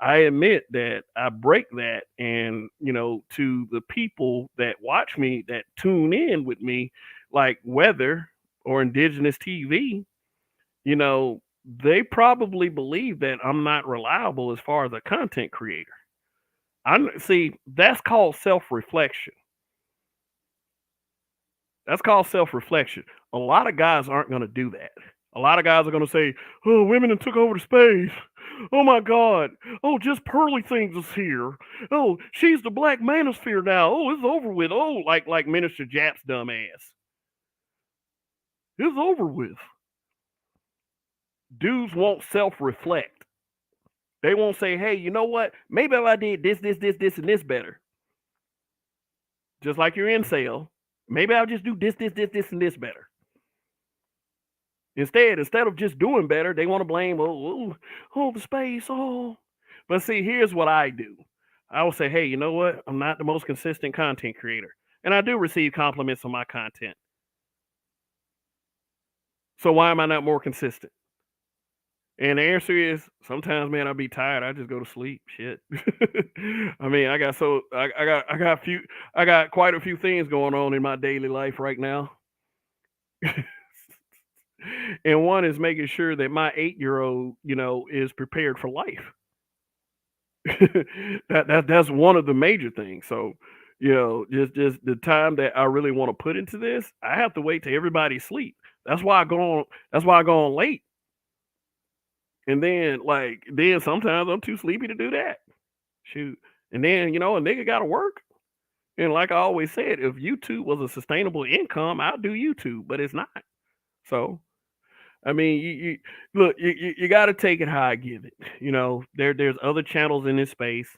I admit that I break that, and to the people that watch me, that tune in with me, like weather or indigenous TV, they probably believe that I'm not reliable as far as a content creator. I see that's called self-reflection. That's called self-reflection. A lot of guys aren't going to do that. A lot of guys are going to say, "Oh, women have took over the space. Oh my God. Oh, just Pearly Things is here. Oh, she's the black manosphere now. Oh, it's over with. Oh, like Minister Jap's dumb ass. It's over with." Dudes won't self-reflect. They won't say, "Hey, you know what? Maybe if I did this, and this better." Just like your incel. Maybe I'll just do this, and this better. Instead of just doing better, they want to blame, the space, oh. But see, here's what I do. I will say, hey, you know what? I'm not the most consistent content creator. And I do receive compliments on my content. So why am I not more consistent? And the answer is sometimes, man, I'll be tired. I just go to sleep. Shit. I mean, I got quite a few things going on in my daily life right now. And one is making sure that my 8-year old, is prepared for life. That's one of the major things. So, just the time that I really want to put into this, I have to wait till everybody sleep. That's why I go on. That's why I go on late. And then sometimes I'm too sleepy to do that. Shoot. And then a nigga got to work. And like I always said, if YouTube was a sustainable income, I'll do YouTube, but it's not. So I mean, you look, you got to take it how I give it. There's other channels in this space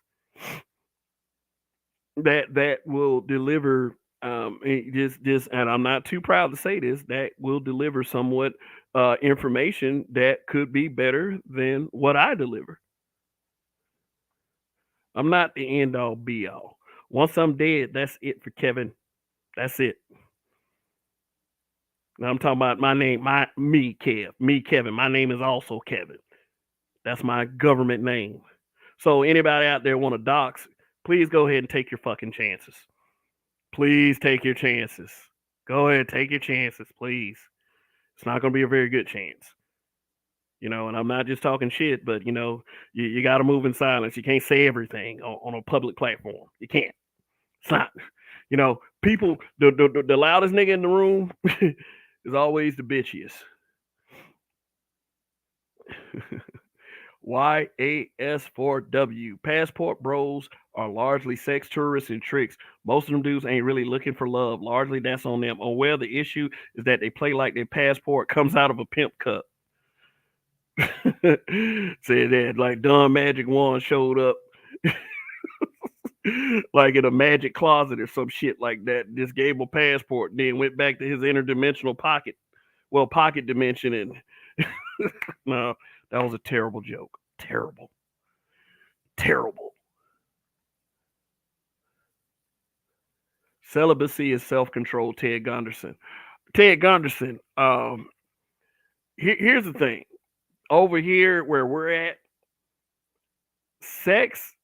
that will deliver just and I'm not too proud to say this, that will deliver somewhat information that could be better than what I deliver. I'm not the end all be all. Once I'm dead, that's it for Kevin. That's it. Now I'm talking about my name, me Kevin. My name is also Kevin. That's my government name. So anybody out there want to dox, please go ahead and take your fucking chances. Please take your chances. Go ahead, take your chances, please. It's not going to be a very good chance. And I'm not just talking shit, but you got to move in silence. You can't say everything on a public platform. You can't. It's not. People, the loudest nigga in the room is always the bitchiest. YAS4W. Passport bros are largely sex tourists and tricks. Most of them dudes ain't really looking for love. Largely that's on them. Or well, the issue is that they play like their passport comes out of a pimp cup. Said that like Don Magic Wand showed up like in a magic closet or some shit like that. Just gave him a passport, then went back to his interdimensional pocket dimension, and no, that was a terrible joke. Terrible. Terrible. Celibacy is self-control, Ted Gunderson. Ted Gunderson, here's the thing. Over here where we're at, sex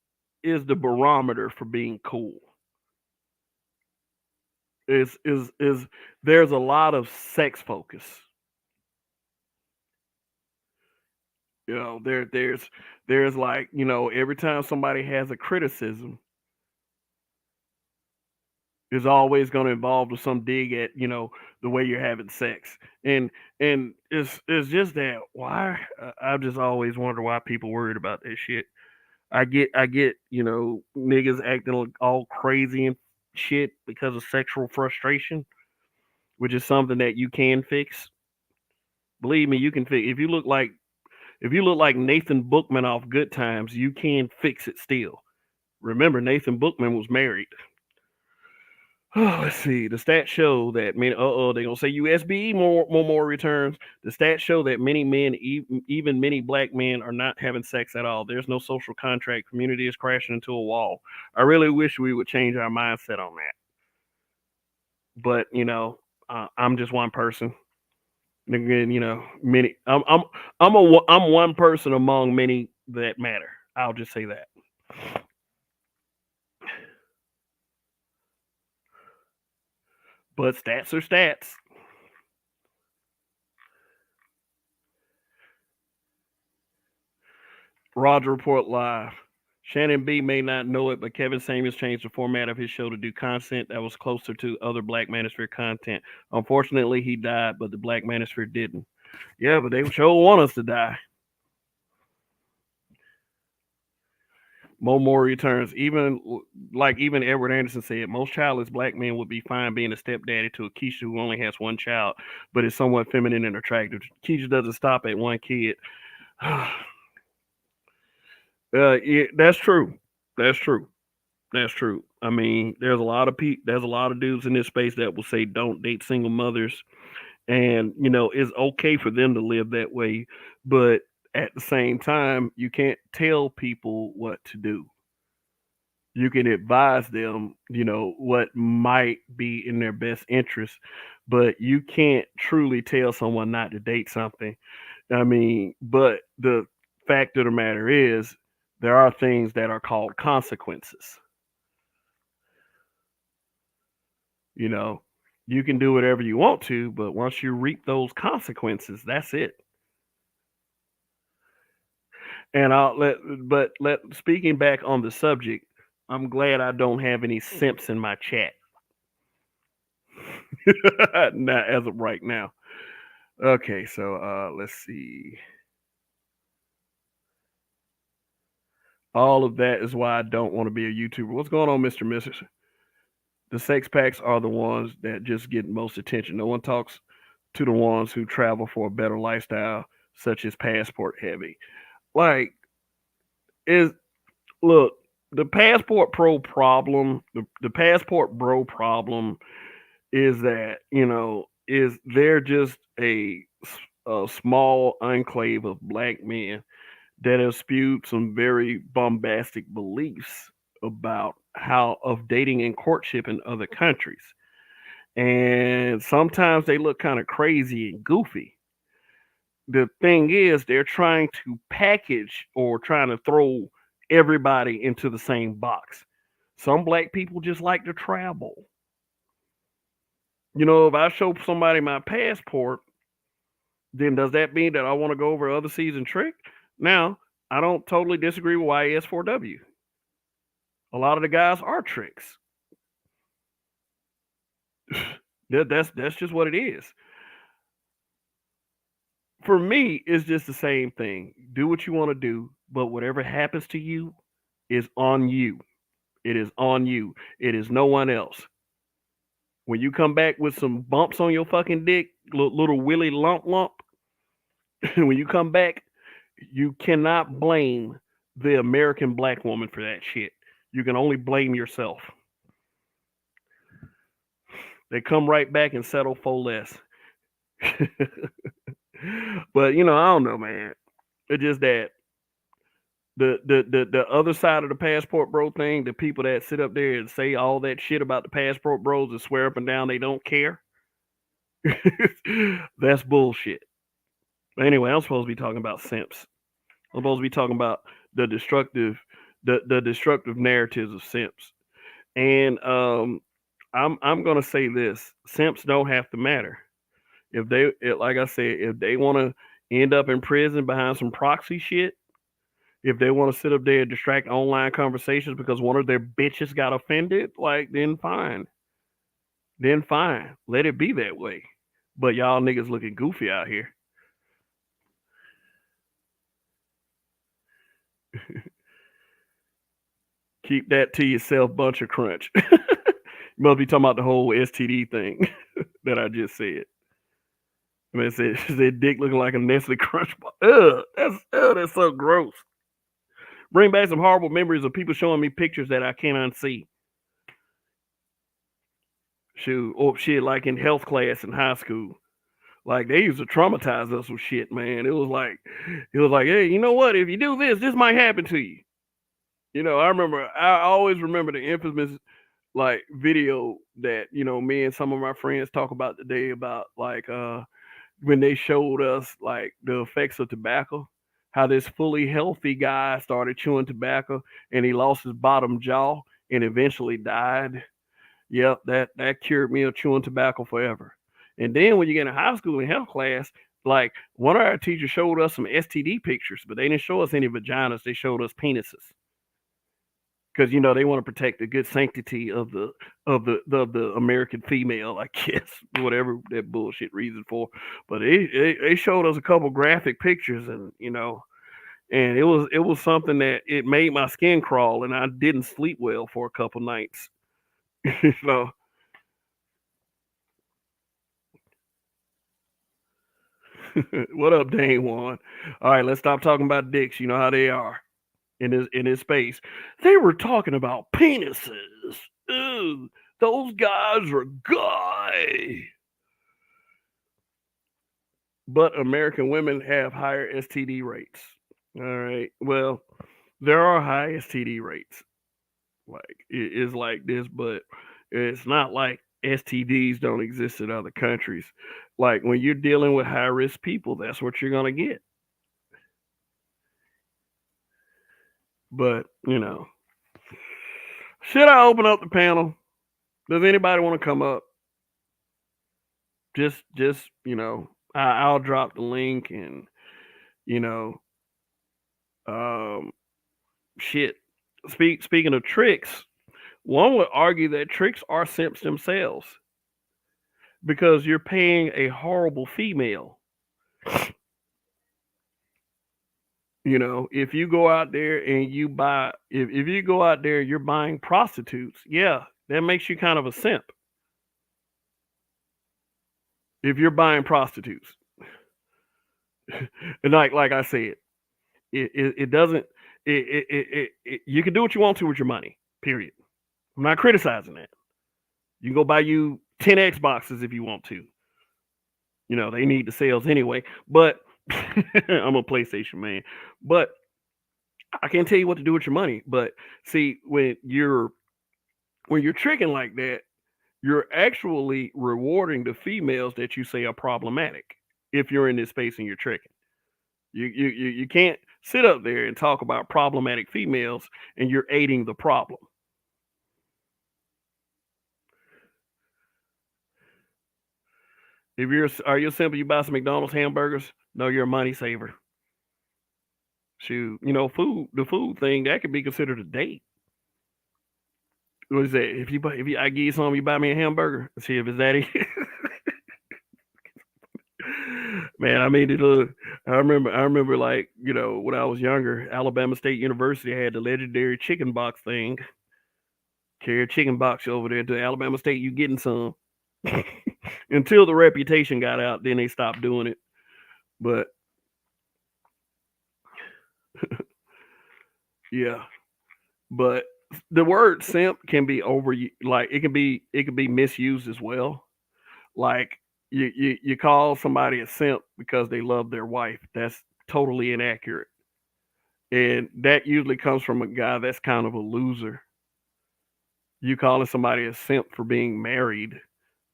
is the barometer for being cool. Is there's a lot of sex focus. There's like, every time somebody has a criticism, is always going to involve with some dig at the way you're having sex, and it's just that why I've just always wondered why people worried about that shit. I get niggas acting all crazy and shit because of sexual frustration, which is something that you can fix. Believe me, you can fix. If you look like Nathan Bookman off Good Times, you can fix it still. Remember, Nathan Bookman was married. Oh, let's see. The stats show that many. They're gonna say USBE more returns. The stats show that many men, even many black men, are not having sex at all. There's no social contract. Community is crashing into a wall. I really wish we would change our mindset on that. But I'm just one person. And again, many. I'm one person among many that matter. I'll just say that. But stats are stats. Roger Report Live. Shannon B may not know it, but Kevin Samuels changed the format of his show to do content that was closer to other Black Manosphere content. Unfortunately, he died, but the Black Manosphere didn't. Yeah, but they sure want us to die. Mo Moore returns. Even Edward Anderson said, most childless black men would be fine being a stepdaddy to a Keisha who only has one child, but is somewhat feminine and attractive. Keisha doesn't stop at one kid. Yeah, that's true. That's true. That's true. I mean, there's a lot of dudes in this space that will say don't date single mothers, and it's okay for them to live that way, but at the same time, you can't tell people what to do. You can advise them, what might be in their best interest, but you can't truly tell someone not to date something. I mean, but the fact of the matter is, there are things that are called consequences. You know, you can do whatever you want to, but once you reap those consequences, that's it. And speaking back on the subject, I'm glad I don't have any simps in my chat. Not as of right now. Okay, so let's see. All of that is why I don't want to be a YouTuber. What's going on, Mr. Mrs.? The sex packs are the ones that just get most attention. No one talks to the ones who travel for a better lifestyle, such as passport heavy. Like, is look, the passport pro problem, the passport bro problem is that, is they're just a small enclave of black men that have spewed some very bombastic beliefs about how of dating and courtship in other countries. And sometimes they look kind of crazy and goofy. The thing is, they're trying to package or trying to throw everybody into the same box. Some black people just like to travel. If I show somebody my passport, then does that mean that I want to go over other seas and trick? Now, I don't totally disagree with YS4W. A lot of the guys are tricks. That's just what it is. For me, it's just the same thing. Do what you want to do, but whatever happens to you is on you. It is on you. It is no one else. When you come back with some bumps on your fucking dick, little willy lump, when you come back, you cannot blame the American black woman for that shit. You can only blame yourself. They come right back and settle for less. But I don't know, man. It's just that the other side of the passport bro thing, the people that sit up there and say all that shit about the passport bros and swear up and down they don't care. That's bullshit. But anyway, I'm supposed to be talking about simps. I'm supposed to be talking about the destructive narratives of simps. And I'm gonna say this: simps don't have to matter. Like I said, if they want to end up in prison behind some proxy shit, if they want to sit up there and distract online conversations because one of their bitches got offended, like then fine. Then fine. Let it be that way. But y'all niggas looking goofy out here. Keep that to yourself, bunch of crunch. You must be talking about the whole STD thing that I just said. I mean, it said dick looking like a Nestle Crunch bar. That's so gross. Bring back some horrible memories of people showing me pictures that I can't unsee. Shoot, or shit like in health class in high school. Like they used to traumatize us with shit, man. It was like, hey, you know what? If you do this might happen to you. I always remember the infamous like video that me and some of my friends talk about today about like when they showed us like the effects of tobacco, how this fully healthy guy started chewing tobacco and he lost his bottom jaw and eventually died. Yep, that cured me of chewing tobacco forever. And then when you get in high school in health class, Like one of our teachers showed us some STD pictures, but they didn't show us any vaginas. They showed us penises because they want to protect the good sanctity of the American female, I guess, whatever that bullshit reason for. But they showed us a couple graphic pictures, and and it was something that it made my skin crawl, and I didn't sleep well for a couple nights. So what up, Dane One? All right, let's stop talking about dicks. You know how they are in this space. They were talking about penises. Ooh, those guys are gay. But American women have higher STD rates. All right. Well, there are high STD rates. Like it is like this, but it's not like STDs don't exist in other countries. Like when you're dealing with high risk people, that's what you're gonna get. But should I open up the panel? Does anybody want to come up? Just I'll drop the link and you know, um, shit. Speaking of tricks, one would argue that tricks are simps themselves because you're paying a horrible female. If you go out there and you buy, if you go out there, you're buying prostitutes. Yeah, that makes you kind of a simp. If you're buying prostitutes, and like I said, it doesn't. You can do what you want to with your money. Period. I'm not criticizing that. You can go buy you 10 Xboxes if you want to. They need the sales anyway. But I'm a PlayStation man. But I can't tell you what to do with your money. But see, when you're tricking like that, you're actually rewarding the females that you say are problematic. If you're in this space and you're tricking, you can't sit up there and talk about problematic females and you're aiding the problem. If are you simple, you buy some McDonald's hamburgers. No, you're a money saver. Shoot, the food thing that could be considered a date. What is that? If I give you something, you buy me a hamburger. See if it's that easy. Man, I mean, I remember, like when I was younger, Alabama State University had the legendary chicken box thing. Carry a chicken box over there to Alabama State, you getting some. Until the reputation got out, then they stopped doing it. But yeah, but the word simp can be like it can be misused as well. Like you call somebody a simp because they love their wife. That's totally inaccurate. And that usually comes from a guy that's kind of a loser. You calling somebody a simp for being married,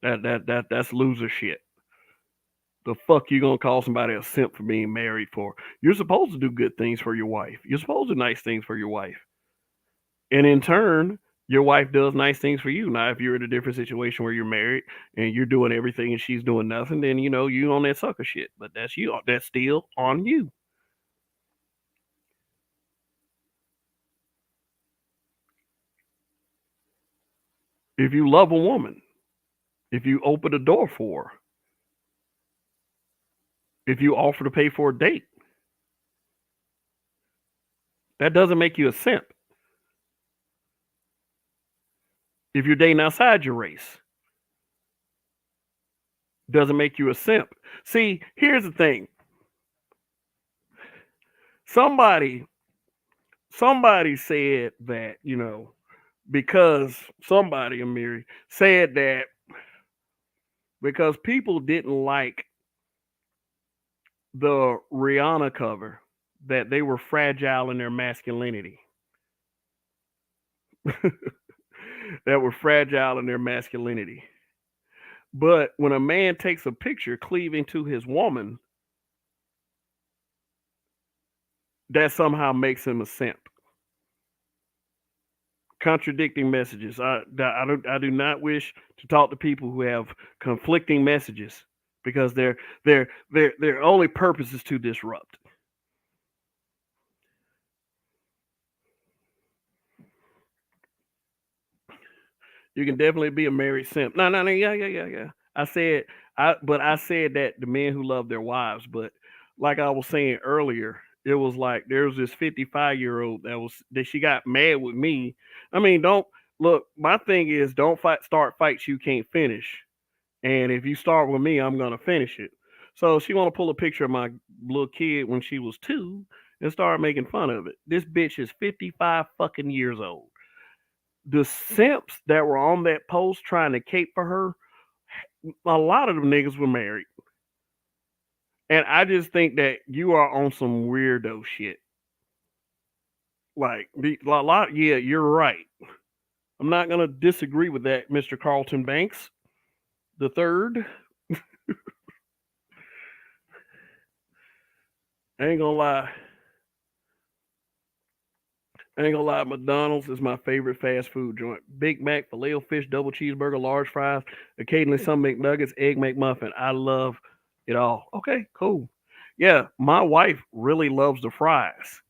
that's loser shit. The fuck you gonna call somebody a simp for being married for? You're supposed to do good things for your wife. You're supposed to do nice things for your wife. And in turn, your wife does nice things for you. Now, if you're in a different situation where you're married and you're doing everything and she's doing nothing, then you on that sucker shit. But that's you. That's still on you. If you love a woman, if you open the door for her, if you offer to pay for a date, that doesn't make you a simp. If you're dating outside your race, doesn't make you a simp. See, here's the thing. Somebody somebody said that, because somebody, Amiri, said that because people didn't like the Rihanna cover, that they were fragile in their masculinity. That were fragile in their masculinity. But when a man takes a picture cleaving to his woman, that somehow makes him a simp. Contradicting messages. I do not wish to talk to people who have conflicting messages. because their only purpose is to disrupt. You can definitely be a married simp. No, no, no, yeah, yeah, yeah, yeah. I said that the men who love their wives, but like I was saying earlier, it was like there's this 55-year-old that she got mad with me. I mean, don't look. My thing is, don't start fights you can't finish. And if you start with me, I'm gonna finish it. So she want to pull a picture of my little kid when she was 2 and start making fun of it. This bitch is 55 fucking years old. The simps that were on that post trying to cape for her, a lot of them niggas were married. And I just think that you are on some weirdo shit. Like a lot, yeah, you're right. I'm not gonna disagree with that, Mr. Carlton Banks the third. I ain't gonna lie. I ain't gonna lie, McDonald's is my favorite fast food joint. Big Mac, filet fish, double cheeseburger, large fries, occasionally some McNuggets, egg McMuffin. I love it all. Okay, cool. Yeah, my wife really loves the fries.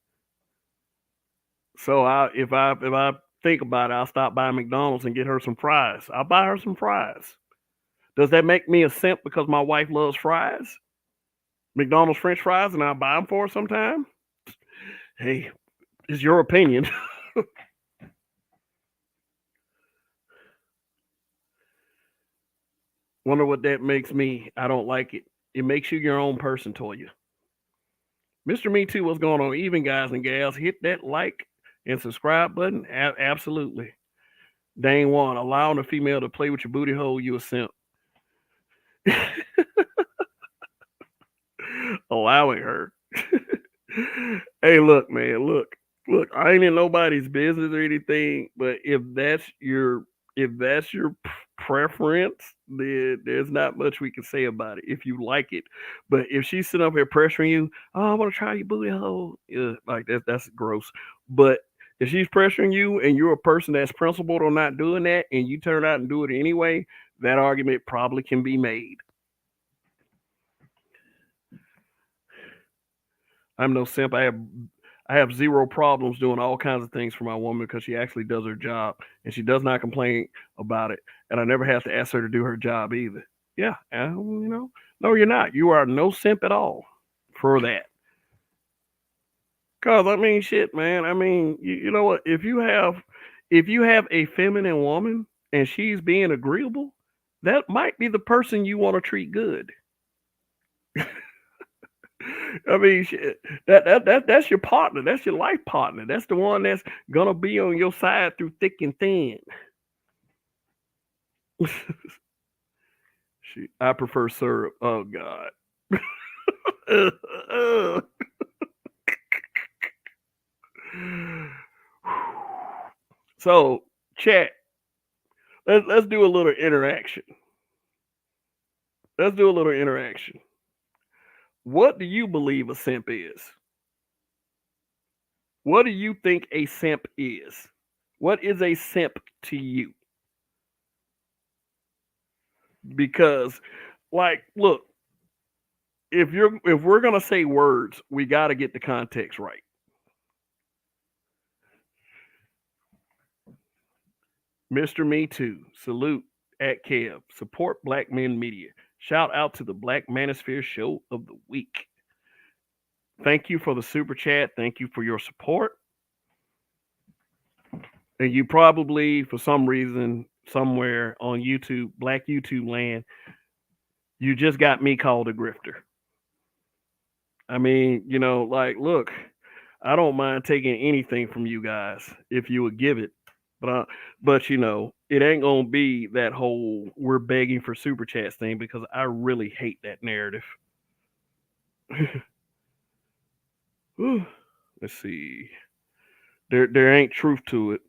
So if I think about it, I'll stop by McDonald's and get her some fries. I'll buy her some fries. Does that make me a simp because my wife loves fries? McDonald's French fries and I'll buy them for her sometime? Hey, it's your opinion. Wonder what that makes me. I don't like it. It makes you your own person, Toya. Mr. Me Too, what's going on? Even guys and gals, hit that like and subscribe button. Absolutely. Dang one, allowing a female to play with your booty hole, you a simp. Allowing her. Hey, look, man, look. I ain't in nobody's business or anything, but if that's your preference, then there's not much we can say about it if you like it. But if she's sitting up here pressuring you, oh, I want to try your booty hole, yeah, like that's gross. But if she's pressuring you and you're a person that's principled on not doing that, and you turn out and do it anyway, that argument probably can be made. I'm no simp. I have zero problems doing all kinds of things for my woman because she actually does her job and she does not complain about it. And I never have to ask her to do her job either. Yeah, no, you're not. You are no simp at all for that. Cause I mean, shit, man. I mean, you know what? If you have a feminine woman and she's being agreeable, that might be the person you want to treat good. I mean, shit, that's your partner. That's your life partner. That's the one that's gonna be on your side through thick and thin. I prefer syrup. Oh God. So, chat. Let's do a little interaction. Let's do a little interaction. What do you believe a simp is? What do you think a simp is? What is a simp to you? Because, like, look, if we're gonna say words, we got to get the context right. Mr. Me Too, salute at Kev, support Black Men Media. Shout out to the Black Manosphere Show of the Week. Thank you for the super chat. Thank you for your support. And you probably, for some reason, somewhere on YouTube, Black YouTube land, you just got me called a grifter. I mean, like, look, I don't mind taking anything from you guys if you would give it, but it ain't gonna be that whole we're begging for super chats thing because I really hate that narrative. Let's see. There ain't truth to it.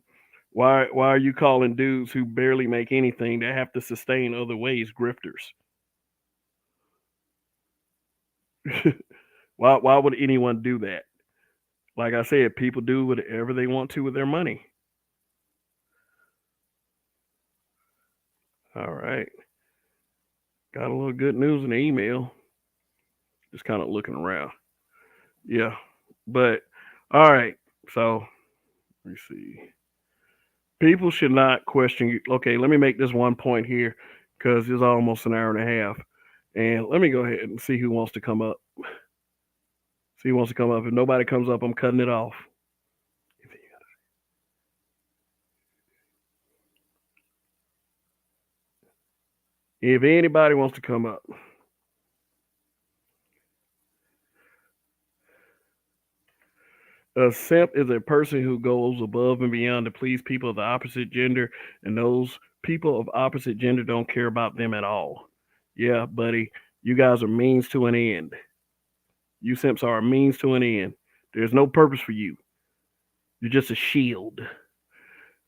Why are you calling dudes who barely make anything that have to sustain other ways grifters? Why would anyone do that? Like I said, people do whatever they want to with their money. All right. Got a little good news in the email. Just kind of looking around. Yeah, but all right. So let me see. People should not question you. Okay, let me make this one point here because it's almost an hour and a half. And let me go ahead and see who wants to come up. See who wants to come up. If nobody comes up, I'm cutting it off. If anybody wants to come up, a simp is a person who goes above and beyond to please people of the opposite gender, and those people of opposite gender don't care about them at all. Yeah, buddy, you guys are means to an end. You simps are a means to an end. There's no purpose for you. You're just a shield.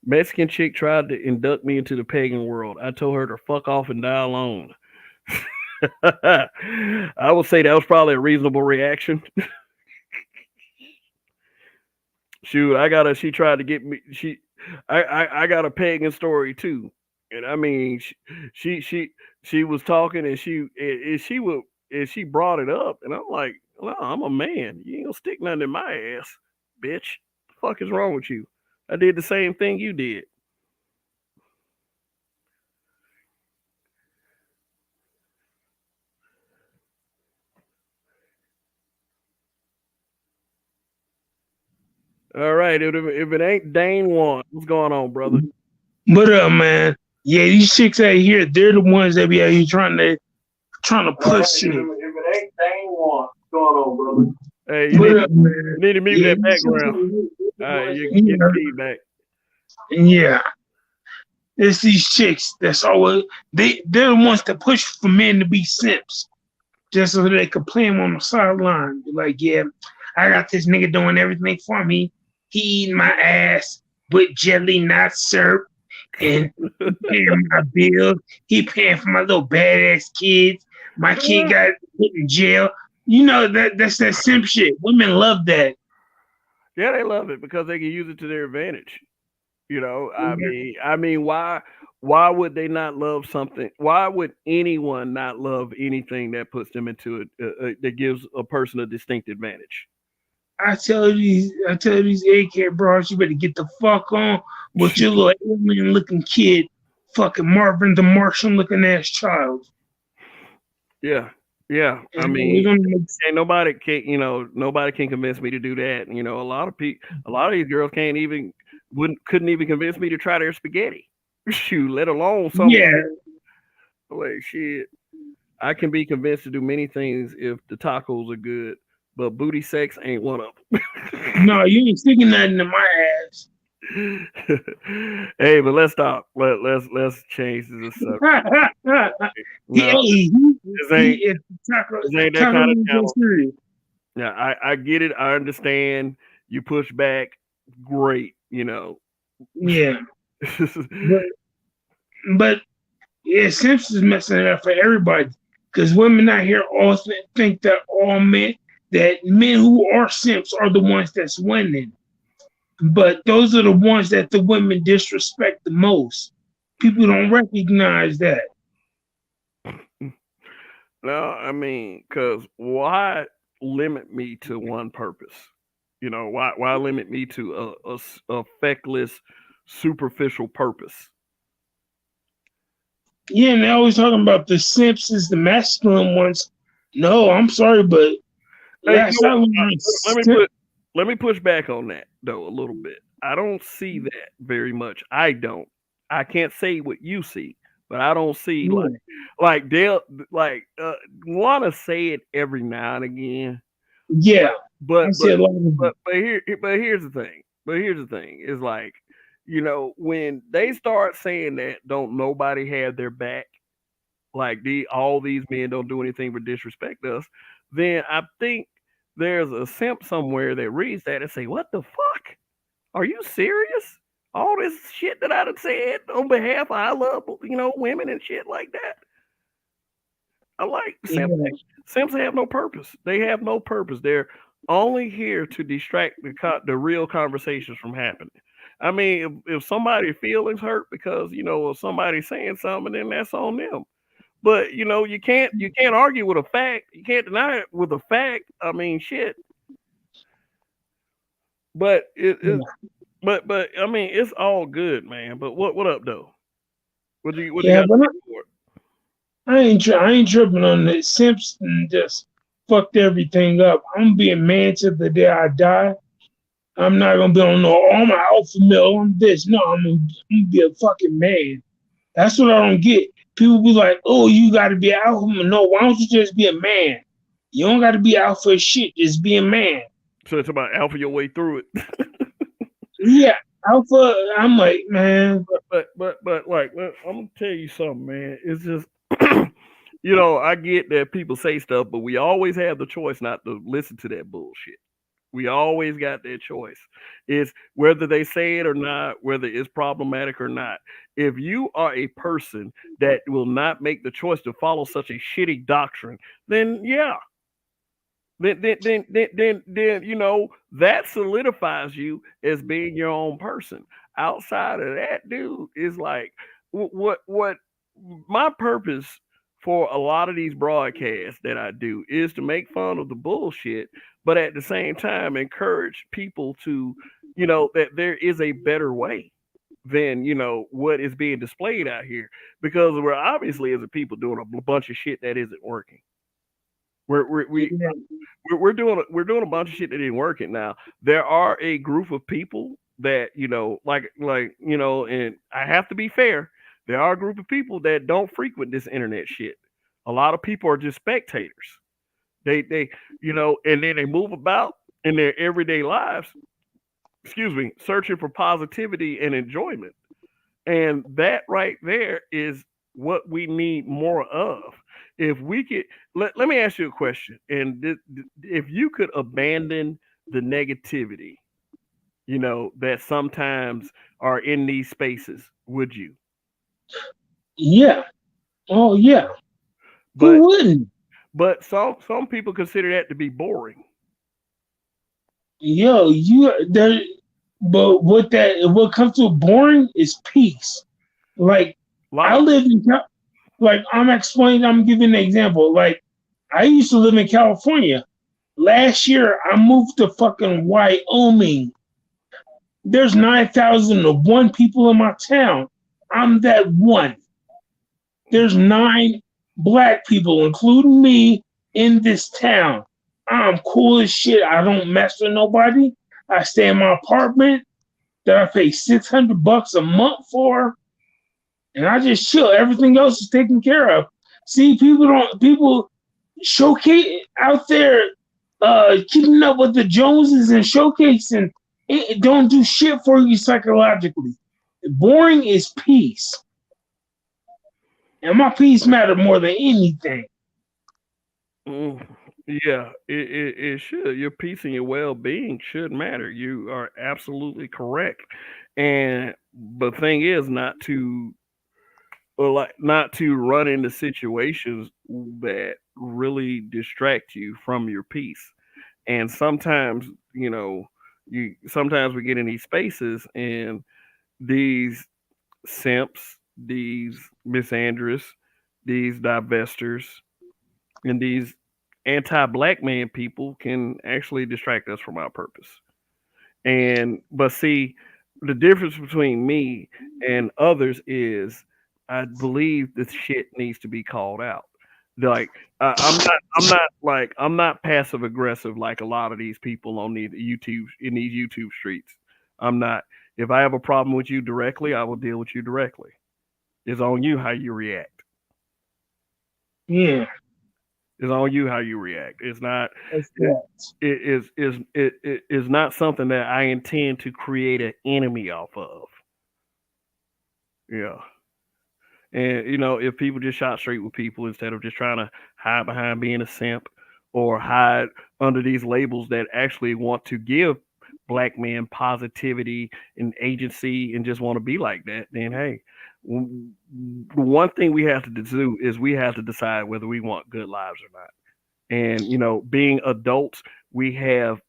Mexican chick tried to induct me into the pagan world. I told her to fuck off and die alone. I would say that was probably a reasonable reaction. Shoot, I got a. She tried to get me. I got a pagan story too, and I mean, she was talking, and she brought it up, and I'm like, no, I'm a man. You ain't gonna stick nothing in my ass, bitch. The fuck is wrong with you? I did the same thing you did. All right, if it ain't Dane one, what's going on, brother? What up, man? Yeah, these chicks out here, they're the ones that be out here trying to push shit. If it ain't Dane one, what's going on, brother? Hey, What up, man? you need to mute Yeah, that these chicks out background. here, You're getting yeah, feedback. yeah. It's these chicks that's always they're the ones that push for men to be simps just so they could play him on the sideline. Be like, yeah, I got this nigga doing everything for me. He eating my ass with jelly, not syrup, and he paying my bills. He paying for my little badass kids. My kid got put in jail. You know that's that simp shit. Women love that. Yeah, they love it because they can use it to their advantage. You know, Yeah, why would they not love something? Why would anyone not love anything that puts them into it that gives a person a distinct advantage? I tell these AK bros, you better get the fuck on with your little alien looking kid, fucking Marvin the Martian looking ass child. Yeah, yeah. I And we're mean, gonna make and nobody can convince me to do that. You know, a lot of these girls can't even couldn't even convince me to try their spaghetti. Shoot, let alone something yeah. like shit. I can be convinced to do many things if the tacos are good, but booty sex ain't one of No, you ain't sticking nothing in my ass. them. Hey, but let's stop. Let's change the subject. he, No, hey, this ain't if taco this ain't that taco kind of is so channel. serious. Yeah, I get it. I understand. You push back. Great. You know. Yeah, but but yeah, Simps is messing it up for everybody because women out here all think that all men that men who are simps are the ones that's winning. But those are the ones that the women disrespect the most. People don't recognize that. No, I mean, cause why limit me to one purpose? You know, why limit me to a feckless, superficial purpose? Yeah, and they're always talking about the simps is the masculine ones. No, I'm sorry, but Hey, last I learned, let me let me push back on that though a little bit. I don't see that very much. I don't. I can't say what you see, but I don't see yeah, like they'll like want to say it every now and again. yeah, I But see a lot of them. but here's the thing. But here's the thing is like when they start saying that, don't nobody have their back. Like all these men don't do anything but disrespect us. Then I think there's a simp somewhere that reads that and say, "What the fuck? Are you serious? All this shit that I done said on behalf of I love women and shit like that." I like simps. Yeah, Simps have no purpose. They have no purpose. They're only here to distract the real conversations from happening. I mean, if somebody feelings hurt because of somebody saying something, then that's on them. But you can't argue with a fact. You can't deny it with a fact. I mean, shit. But it Yeah, but I mean, it's all good, man. But what up though? What you yeah, got to but say for it? I ain't tripping on the Simps and just fucked everything up. I'm being man to the day I die. I'm not gonna be on no, oh, I'm an alpha male, I'm this. No, I'm gonna be a fucking man. That's what I don't get. People be like, oh, you gotta be an alpha male. No, why don't you just be a man? You don't gotta be alpha as shit, just be a man. So it's about alpha your way through it. Yeah, alpha, I'm like, man, But like, I'm gonna tell you something, man. It's just I get that people say stuff, but we always have the choice not to listen to that bullshit. We always got that choice. It's whether they say it or not, whether it's problematic or not. If you are a person that will not make the choice to follow such a shitty doctrine, then yeah, then that solidifies you as being your own person. Outside of that, dude, is like what my purpose for a lot of these broadcasts that I do is to make fun of the bullshit, but at the same time encourage people to that there is a better way than what is being displayed out here, because we're obviously as a people doing a bunch of shit that isn't working. We yeah, we're doing a bunch of shit that ain't working. Now there are a group of people that and I have to be fair. There are a group of people that don't frequent this internet shit. A lot of people are just spectators. And then they move about in their everyday lives. Excuse me, searching for positivity and enjoyment. And that right there is what we need more of. If we could, let me ask you a question. And if you could abandon the negativity, that sometimes are in these spaces, would you? yeah. Oh yeah. Who But wouldn't? some people consider that to be boring. Yo, you there, but what comes to boring is peace. Like I Like, live in like I'm giving an example. Like I used to live in California. Last year I moved to fucking Wyoming. There's 9,001 people in my town. I'm that one. There's 9 black people, including me, in this town. I'm cool as shit. I don't mess with nobody. I stay in my apartment that I pay $600 a month for, and I just chill. Everything else is taken care of. See, people showcase out there, keeping up with the Joneses and showcasing. It don't do shit for you psychologically. Boring is peace, and my peace matter more than anything. mm, yeah, it should. Your peace and your well being should matter. You are absolutely correct. And the thing is not to run into situations that really distract you from your peace. And sometimes, sometimes we get in these spaces and these simps, these misandrous, these divestors, and these anti-black man people can actually distract us from our purpose. And but see, the difference between me and others is I believe this shit needs to be called out. Like I'm not passive aggressive like a lot of these people on these YouTube streets. I'm not. If I have a problem with you directly, I will deal with you directly. It's on you how you react. Yeah, It's on you how you react. It's not. that's It that. it is not something that I intend to create an enemy off of. Yeah. And if people just shot straight with people instead of just trying to hide behind being a simp or hide under these labels that actually want to give black men positivity and agency and just want to be like that, then hey, the one thing we have to do is we have to decide whether we want good lives or not. And being adults, we have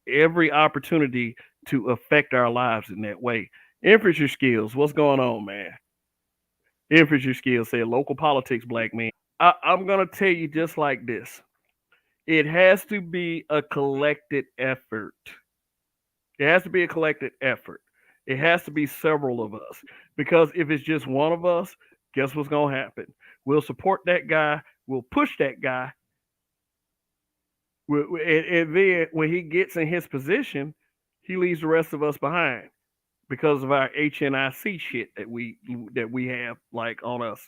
every opportunity to affect our lives in that way. Infantry skills, what's going on, man? Infantry skills said local politics, black man. I'm gonna tell you just like this. It has to be a collected effort. It has to be a collected effort. It has to be several of us. Because if it's just one of us, guess what's gonna happen? We'll support that guy, we'll push that guy, and then when he gets in his position, he leaves the rest of us behind because of our HNIC shit that we have like on us.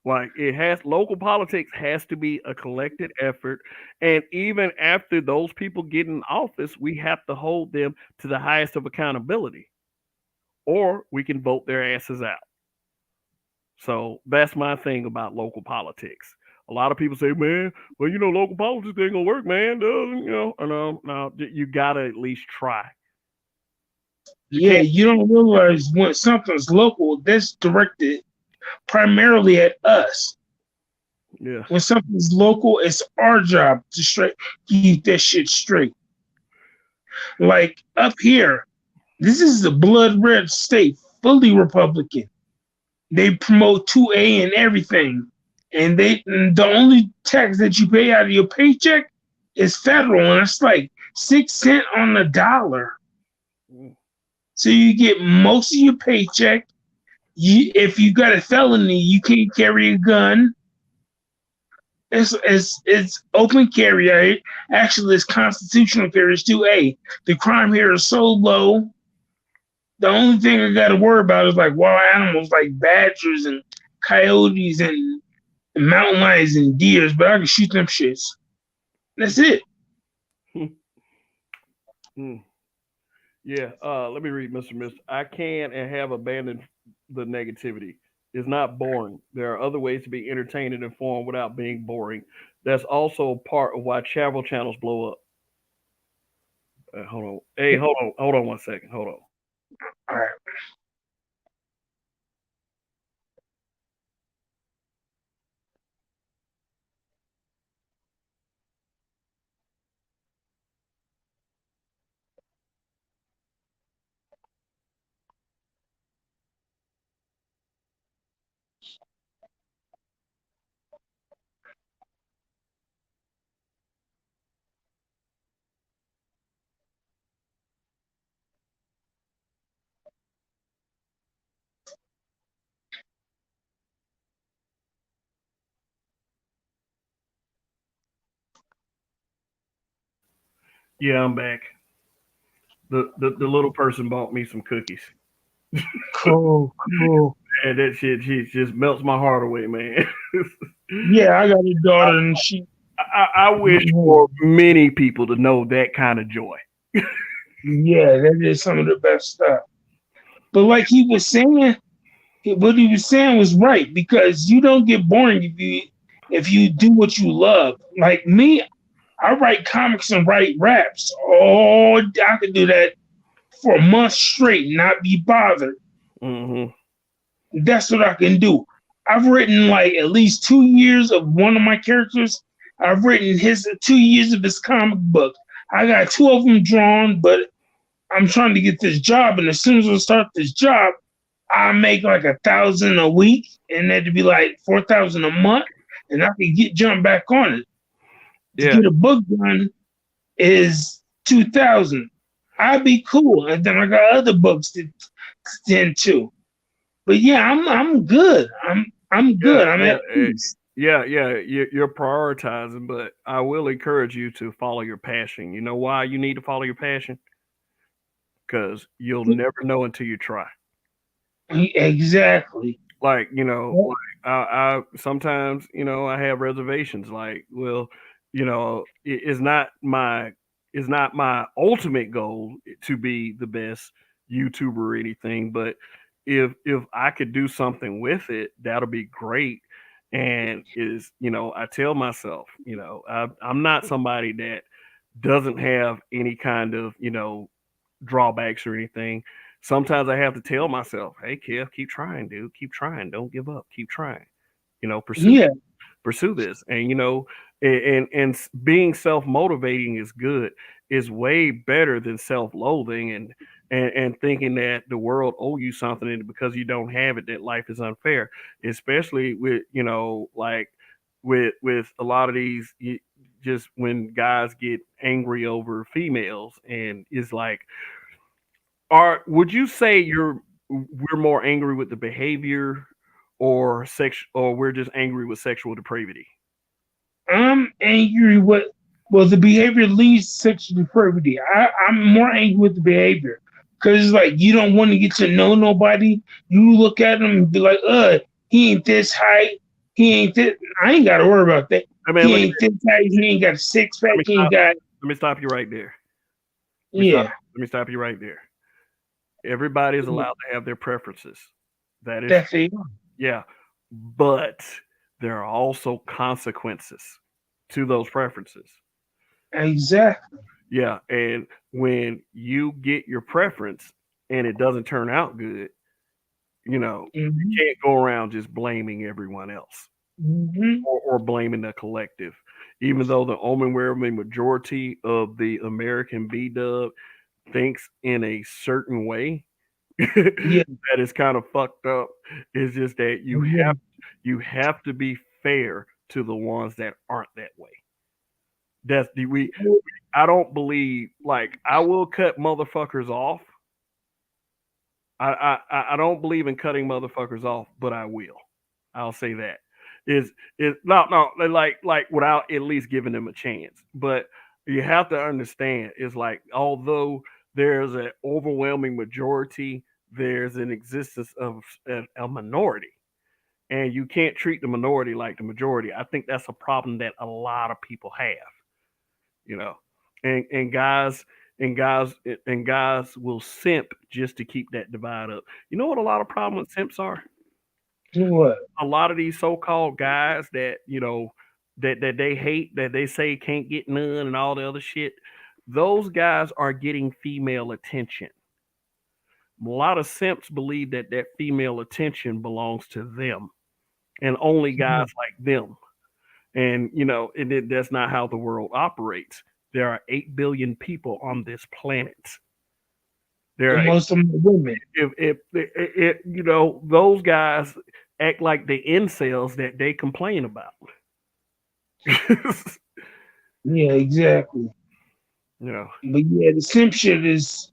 Like it has local politics has to be a collected effort, and even after those people get in office, we have to hold them to the highest of accountability, or we can vote their asses out. So that's my thing about local politics. A lot of people say, "Man, well, local politics ain't gonna work, man." No, no, you gotta at least try. You Yeah, can't. you don't realize when something's local, that's directed primarily at us. Yeah. When something's local, it's our job to keep that shit straight. Like up here, this is a blood red state, fully Republican. They promote 2A and everything. And the only tax that you pay out of your paycheck is federal, and it's like 6 cents on the dollar. Mm. So you get most of your paycheck. If you got a felony, you can't carry a gun. It's open carry. Right? Actually, it's constitutional carry. It's 2A. The crime here is so low. The only thing I got to worry about is like wild animals like badgers and coyotes and mountain lions and deers, but I can shoot them shits. That's it. Mm. Yeah, let me read Mr. Mister. I can and have abandoned the negativity. It's not boring. There are other ways to be entertained and informed without being boring. That's also part of why travel channels blow up. Hold on. Hey, hold on 1 second. Hold on. All right. Yeah, I'm back. The little person bought me some cookies, Cool, cool. and that shit just melts my heart away, man. Yeah, I got a daughter and she. I wish for many people to know that kind of joy. Yeah, that is some of the best stuff. But like he was saying, what he was saying was right because you don't get boring if you do what you love. Like me, I write comics and write raps. Oh, I could do that for a month straight, and not be bothered. Hmm. That's what I can do. I've written like at least 2 years of one of my characters. I've written his 2 years of his comic book. I got two of them drawn, but I'm trying to get this job, and as soon as I start this job, I make like 1,000 a week, and that'd be like 4,000 a month, and I could get jump back on it. To Yeah, get a book done is 2,000. I'd be cool, and then I got other books to tend to. But yeah, I'm good. I'm yeah, good. I'm yeah, at peace. yeah. You're prioritizing, but I will encourage you to follow your passion. You know why you need to follow your passion? Because you'll never know until you try. Exactly. Like Well, I sometimes I have reservations. Like, well, it's not my ultimate goal to be the best YouTuber or anything, but if I could do something with it, that'll be great. And I tell myself, I'm not somebody that doesn't have any kind of drawbacks or anything. Sometimes I have to tell myself, "Hey, Kev, keep trying, dude. Keep trying. Don't give up. Keep trying. Pursue yeah, pursue this." And being self motivating is good. Is way better than self loathing. And and thinking that the world owe you something, and because you don't have it, that life is unfair. Especially with like with a lot of these, just when guys get angry over females, and it's like, are would you say we're more angry with the behavior, or or we're just angry with sexual depravity? I'm angry with the behavior leads to sexual depravity. I'm more angry with the behavior because it's like you don't want to get to know nobody. You look at them and be like, he ain't this height. He ain't this. I ain't got to worry about that. I mean, He ain't this height. He ain't got a six pack. let me He ain't stop. got, Let me stop you right there. Let me stop. yeah, Let me stop you right there. Everybody is yeah, allowed to have their preferences. That is, that's it. yeah, but there are also consequences to those preferences. Exactly. Yeah, and when you get your preference and it doesn't turn out good, you Hmm. can't go around just blaming everyone else, Hmm. or blaming the collective. Even though the overwhelming majority of the American B Dub thinks in a certain way, Yeah. that is kind of fucked up. It's just that Yeah. you have to be fair to the ones that aren't that way. That's the we. I don't believe, like, I will cut motherfuckers off. I don't believe in cutting motherfuckers off, but I will. I'll say that. Is no, like without at least giving them a chance. But you have to understand, it's like, although there's an overwhelming majority, there's an existence of a minority, and you can't treat the minority like the majority. I think that's a problem that a lot of people have, you know. And guys and guys will simp just to keep that divide up. You know what a lot of problem with simps are? What? A lot of these so-called guys that, that they hate, that they say can't get none and all the other shit. Those guys are getting female attention. A lot of simps believe that that female attention belongs to them and only guys like them. And that's not how the world operates. There are 8 billion people on this planet. There And are, most of them are women. if those guys act like the incels that they complain about. Yeah, exactly. you know, But yeah, the simp shit is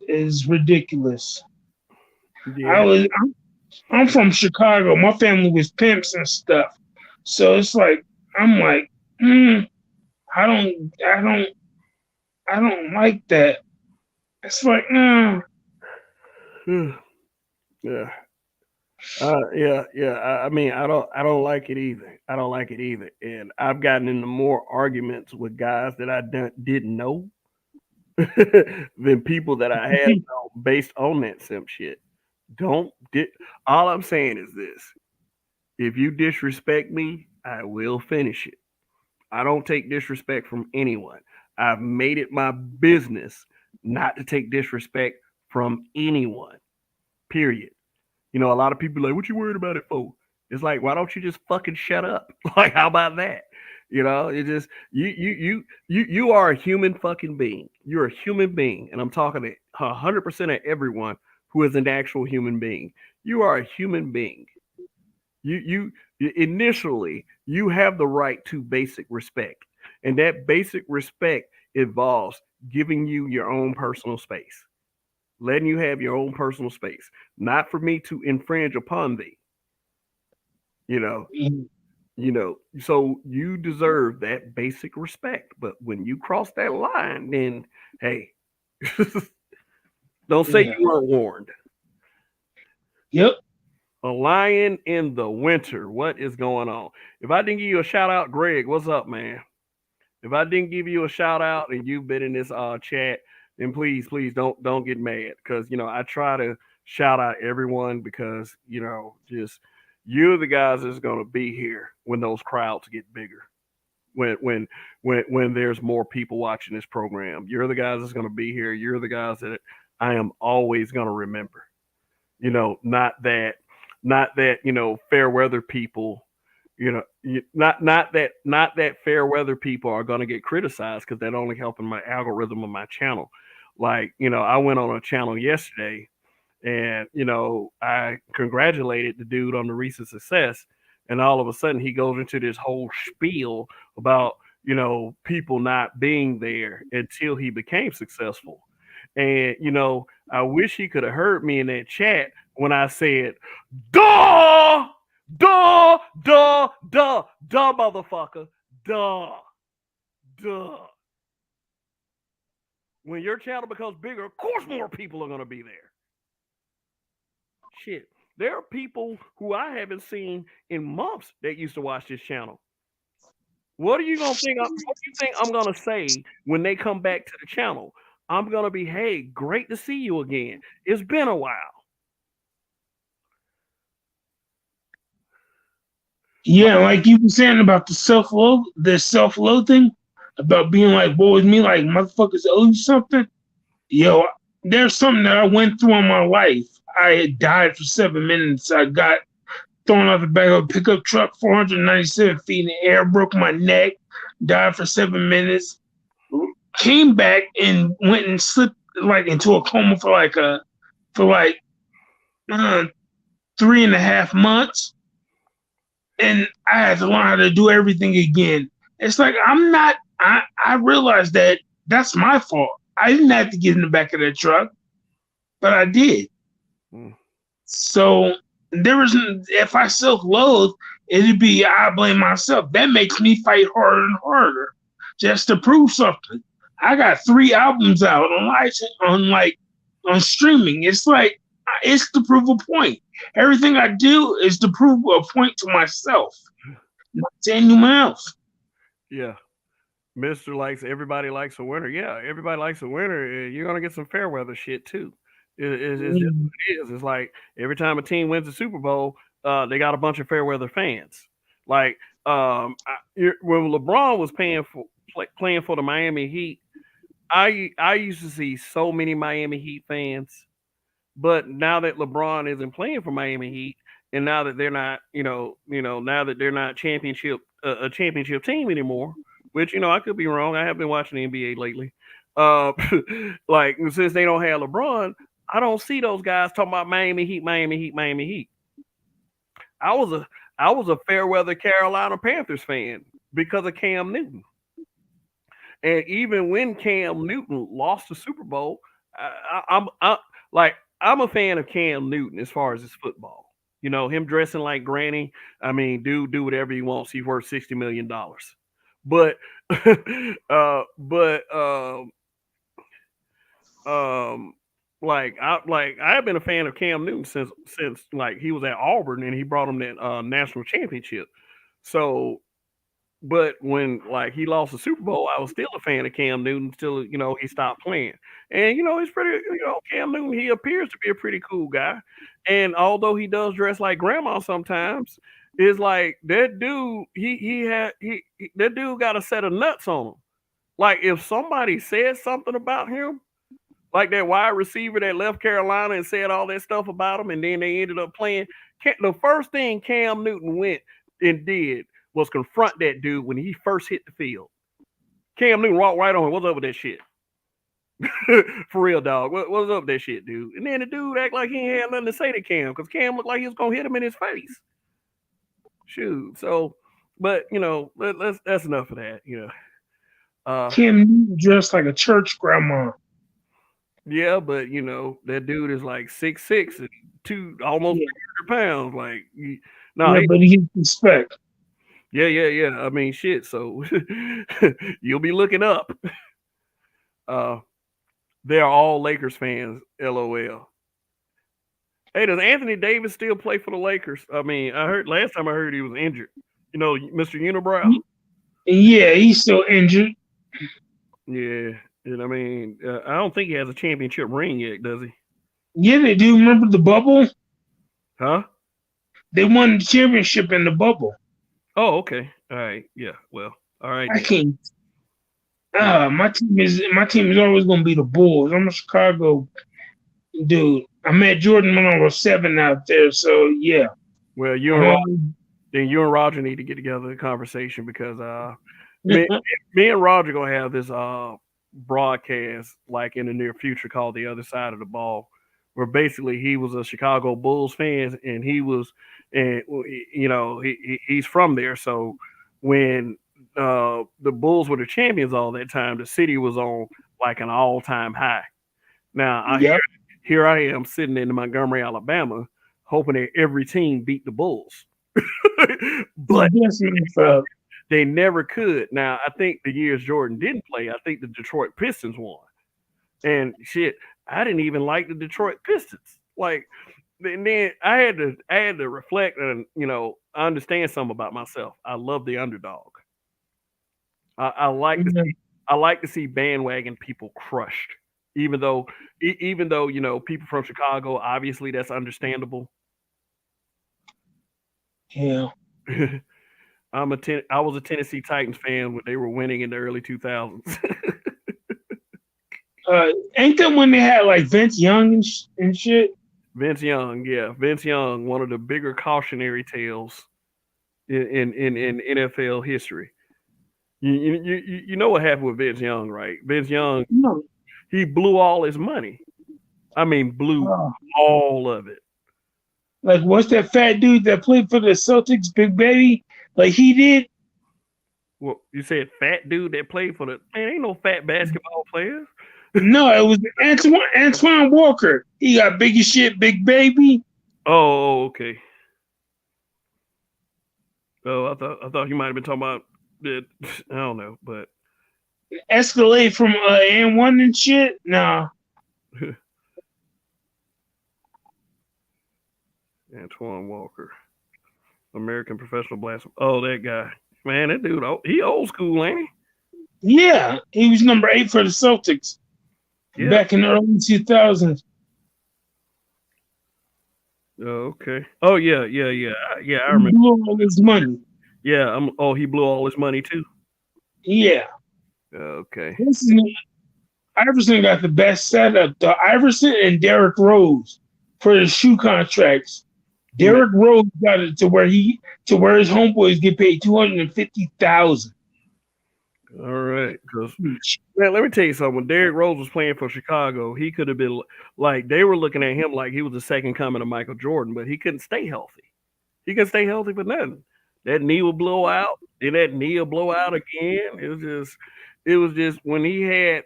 ridiculous. I yeah. was I'm from Chicago. My family was pimps and stuff. So it's like I'm like, I don't I don't I don't like that. It's like, Yeah. Yeah. I mean, I don't like it either. I don't like it either. And I've gotten into more arguments with guys that I didn't know than people that I had known based on that simp shit. Don't di- All I'm saying is this: if you disrespect me, I will finish it. I don't take disrespect from anyone. I've made it my business not to take disrespect from anyone. Period. A lot of people are like, "What you worried about it for?" It's like, why don't you just fucking shut up? Like, how about that? It just you are a human fucking being. You're a human being, and I'm talking to 100% of everyone who is an actual human being. You are a human being. Initially you have the right to basic respect, and that basic respect involves giving you your own personal space, letting you have your own personal space, not for me to infringe upon thee. You know, so you deserve that basic respect. But when you cross that line, then hey, don't say yeah. you weren't warned. Yep. A lion in the winter. What is going on? If I didn't give you a shout out, Greg, what's up, man? If I didn't give you a shout out and you've been in this chat, then please don't get mad, because I try to shout out everyone, because just you're the guys that's gonna be here when those crowds get bigger. When there's more people watching this program, you're the guys that's gonna be here. You're the guys that I am always gonna remember. Not that fair weather people, not that fair weather people are going to get criticized, because that only helping my algorithm of my channel. Like, I went on a channel yesterday and, I congratulated the dude on the recent success. And all of a sudden, he goes into this whole spiel about, people not being there until he became successful. And, I wish he could have heard me in that chat when I said, duh, duh, duh, duh, duh, motherfucker, duh, duh. When your channel becomes bigger, of course more people are going to be there. Shit. There are people who I haven't seen in months that used to watch this channel. What are you gonna think? What do you think I'm gonna say when they come back to the channel? I'm gonna be, hey, great to see you again. It's been a while. Like, Yeah, like you were saying about the self-loathing, about being like, "Boy, with me, like motherfuckers owe you something." Yo, there's something that I went through in my life. I had died for 7 minutes. I got thrown out the back of a pickup truck, 497 feet in the air, broke my neck, died for 7 minutes, came back and went and slipped like into a coma for like uh, 3.5 months, and I had to learn how to do everything again. It's like I'm not. I realized that that's my fault. I didn't have to get in the back of that truck, but I did. mm, So there isn't. If I self-loathe, it'd be I blame myself. That makes me fight harder and harder just to prove something. I got 3 albums out on license, on streaming. It's like it's to prove a point. Everything I do is to prove a point to myself, not to anyone else. yeah. Mister likes everybody likes a winner. Yeah, everybody likes a winner. You're gonna get some fair weather shit too. It's just Mm. what it is. It's like every time a team wins the Super Bowl, they got a bunch of fair weather fans. Like when LeBron was playing for the Miami Heat, I used to see so many Miami Heat fans. But now that LeBron isn't playing for Miami Heat, and now that they're not, now that they're not a championship team anymore, which I could be wrong. I have been watching the NBA lately. Uh, like since they don't have LeBron, I don't see those guys talking about Miami Heat, Miami Heat, Miami Heat. I was a I was a fair weather Carolina Panthers fan because of Cam Newton. And even when Cam Newton lost the Super Bowl, like I'm a fan of Cam Newton as far as his football. Him dressing like Granny. I mean, dude, do whatever he wants. He's worth $60 million. But, but um, like I have been a fan of Cam Newton since like he was at Auburn and he brought him that national championship. So but when like he lost the Super Bowl, I was still a fan of Cam Newton until he stopped playing. And he's pretty. Cam Newton, he appears to be a pretty cool guy. And although he does dress like grandma sometimes, it's like that dude. That dude got a set of nuts on him. Like if somebody said something about him, like that wide receiver that left Carolina and said all that stuff about him, and then they ended up playing. The first thing Cam Newton went and did was confront that dude when he first hit the field. Cam Newton walked right on him. What's up with that shit? For real, dog. What's up with that shit, dude? And then the dude act like he ain't had nothing to say to Cam because Cam looked like he was gonna hit him in his face. Shoot. So, but that's enough of that. Uh, Cam Newton dressed like a church grandma. yeah, but that dude is like 6'6" and two almost Yeah, 300 pounds. Like, no, yeah, but he gets respect. yeah, yeah, yeah. I mean, shit. So you'll be looking up. Uh, they are all Lakers fans. LOL. Hey, does Anthony Davis still play for the Lakers? I mean, I heard last time I heard he was injured. Mr. Unibrow. Yeah, he's still injured. Yeah, and I mean, I don't think he has a championship ring yet, does he? Yeah, they do. Remember the bubble? Huh? They won the championship in the bubble. Oh, okay. All right. Yeah. Well. All right I then. can't. Yeah. My team is always gonna be the Bulls. I'm a Chicago dude. I met Jordan when I was 7 out there, so yeah. Well, I'm always, you and Roger need to get together a conversation because me and Roger gonna have broadcast like in the near future called The Other Side of the Ball, where basically he was a Chicago Bulls fan and he was, and he's from there. So when the Bulls were the champions all that time, the city was on like an all time high. Now Yep. here I am sitting in Montgomery, Alabama, hoping that every team beat the Bulls, but Yes, man. they never could. Now I think the years Jordan didn't play, I think the Detroit Pistons won. And shit, I didn't even like the Detroit Pistons. Like, and then I had to reflect and I understand something about myself. I love the underdog. I like to Yeah. I like to see bandwagon people crushed, even though even though people from Chicago, obviously that's understandable. Yeah. I was a Tennessee Titans fan when they were winning in the early 2000s. Ain't that when they had like Vince Young and shit? Vince Young, yeah, Vince Young, one of the bigger cautionary tales in NFL history. You know what happened with Vince Young, right? Vince Young, No. he blew all his money. I mean, blew Uh, all of it. like what's that fat dude that played for the Celtics, Big Baby? Like he did. Well, you said fat dude that played for the man. Ain't no fat basketball players. No, it was Antoine Walker. He got big as shit, Big Baby. Okay. Oh, I thought you might have been talking about that. I don't know, but Escalade from and one and shit. Nah. Antoine Walker, American professional basketball. Oh, that guy, man, that dude, he old school, ain't Yeah, he was number 8 for the Celtics he? Yeah. back in the early 2000s. Oh, okay. Oh yeah. I He remember. blew all his money. Yeah. Oh, he blew all his money too. Yeah. Okay. This is Iverson got the best setup. The Iverson and Derrick Rose for the shoe contracts. Man, Derrick Rose got it to where his homeboys get paid 250,000 all right. Because each. man, let me tell you something. When Derrick Rose was playing for Chicago, he could have been like they were looking at him like he was the second coming of Michael Jordan, but he couldn't stay healthy. He couldn't stay healthy for nothing. That knee would blow out, then that knee would blow out again. It was just when he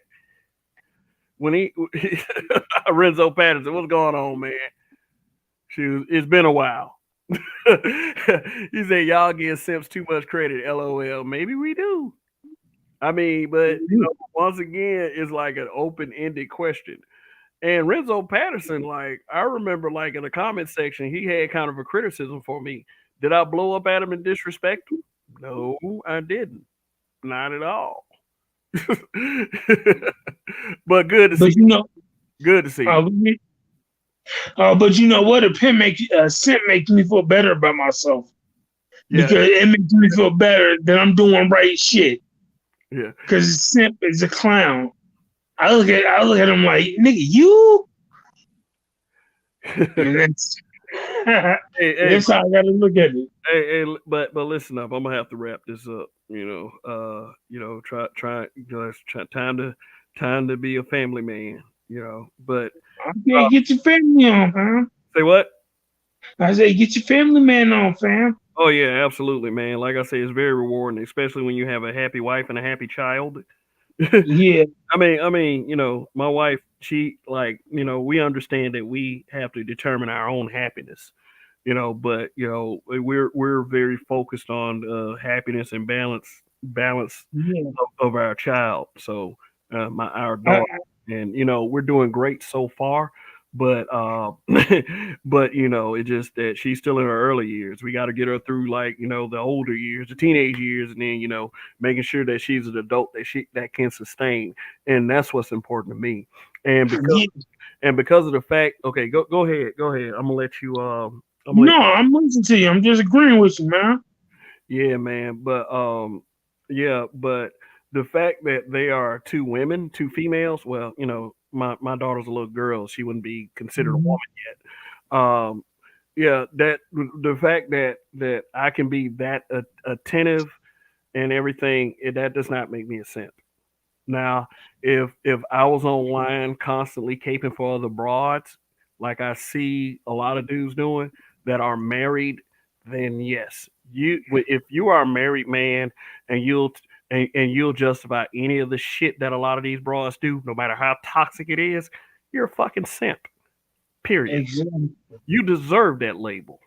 Renzo Patterson, what's going on, man? It's been a while. He said y'all give Simps too much credit. LOL. Maybe we do. I mean, but once again, it's like an open-ended question. And Renzo Patterson, like I remember, like in the comment section, he had kind of a criticism for me. Did I blow up at him and disrespect him? No, I didn't. Not at all. But good to see But you know, you. Good to see you. uh, but you know what? A pen make scent makes me feel better about myself Yeah, because it makes me feel better that I'm doing right shit. yeah. Because Simp is a clown. I look at him like, nigga, you. And that's Hey, that's how I gotta look at it. but listen up. I'm gonna have to wrap this up. Time to be a family man. But Okay, uh, get your family on, fam. say what? I say, get your family man on, fam. Oh yeah, absolutely, man. Like I say, it's very rewarding, especially when you have a happy wife and a happy child. Yeah, My wife, she like, we understand that we have to determine our own happiness. But we're very focused on happiness and balance yeah. of our child. So our I, daughter, and we're doing great so far. But but it's just that she's still in her early years. We got to get her through like the older years, the teenage years, and then making sure that she's an adult that can sustain, and that's what's important to me. And because yeah. because of the fact, okay, go ahead. I'm gonna let you. I'm gonna let No, I'm listening to you. I'm just agreeing with you, man. Yeah, man. But yeah, but the fact that they are two women, two females, well, my daughter's a little girl, she wouldn't be considered a Mhm. woman yet. Yeah, that the fact that I can be that attentive and everything, that does not make me a simp. Now, if I was online constantly caping for other broads, like I see a lot of dudes doing that are married, then yes, if you are a married man and you'll justify any of the shit that a lot of these broads do, no matter how toxic it is, you're a fucking simp. Period. Exactly. You deserve that label.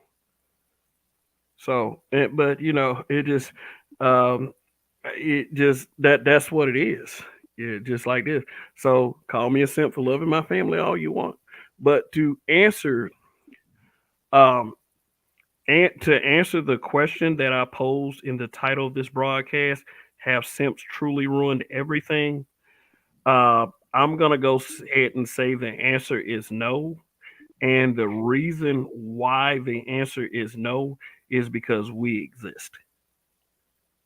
So, but it just, um, that's what it is. Yeah, just like this. So call me a simp for loving my family all you want, but um, to answer the question that I posed in the title of this broadcast, have simps truly ruined everything? Uh, I'm gonna go ahead and say the answer is no. And the reason why the answer is no is because we exist.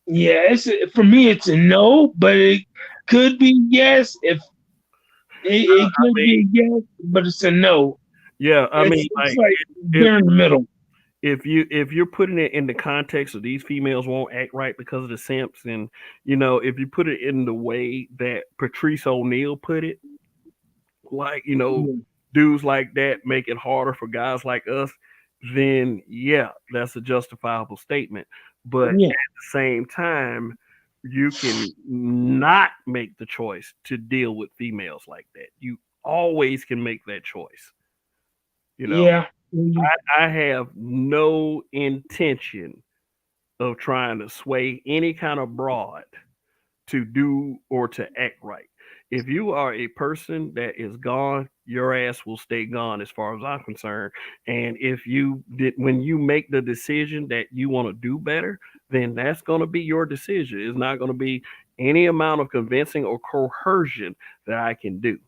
Yeah, for me it's a no, but it could be yes if it I could mean, be yes, but it's a no. yeah, I mean, It's like like if they're in the middle. if you're putting it in the context of these females won't act right because of the simps, and if you put it in the way that Patrice O'Neal put it, like Yeah, dudes like that make it harder for guys like us, then yeah, that's a justifiable statement. But at yeah, the same time, you can not make the choice to deal with females like that. You always can make that choice. You know, yeah, mhm, I have no intention of trying to sway any kind of broad to do or to act right. If you are a person that is gone, your ass will stay gone as far as I'm concerned. And if you did, when you make the decision that you want to do better, then that's going to be your decision. It's not going to be any amount of convincing or coercion that I can do.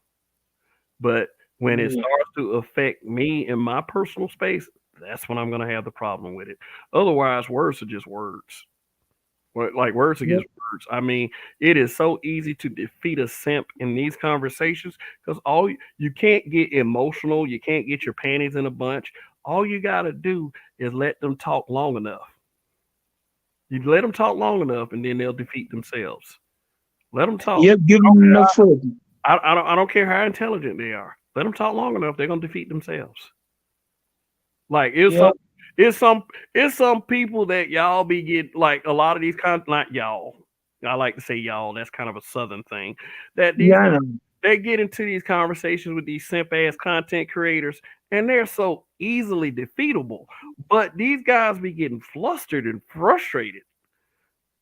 But when it yeah, starts to affect me in my personal space, that's when I'm going to have the problem with it. Otherwise, words are just words. Like words yeah, against words. I mean, it is so easy to defeat a simp in these conversations because you can't get emotional, you can't get your panties in a bunch. All you got to do is let them talk long enough. You let them talk long enough, and then they'll defeat themselves. Let them talk. yep. Give them enough for I don't care how intelligent they are. Let them talk long enough, they're gonna defeat themselves. Like Yep, it's some it's some people that y'all be get like a lot of these not y'all. I like to say y'all. That's kind of a southern thing. That yeah, these I know. they get into these conversations with these simp ass content creators, and they're so easily defeatable. But these guys be getting flustered and frustrated,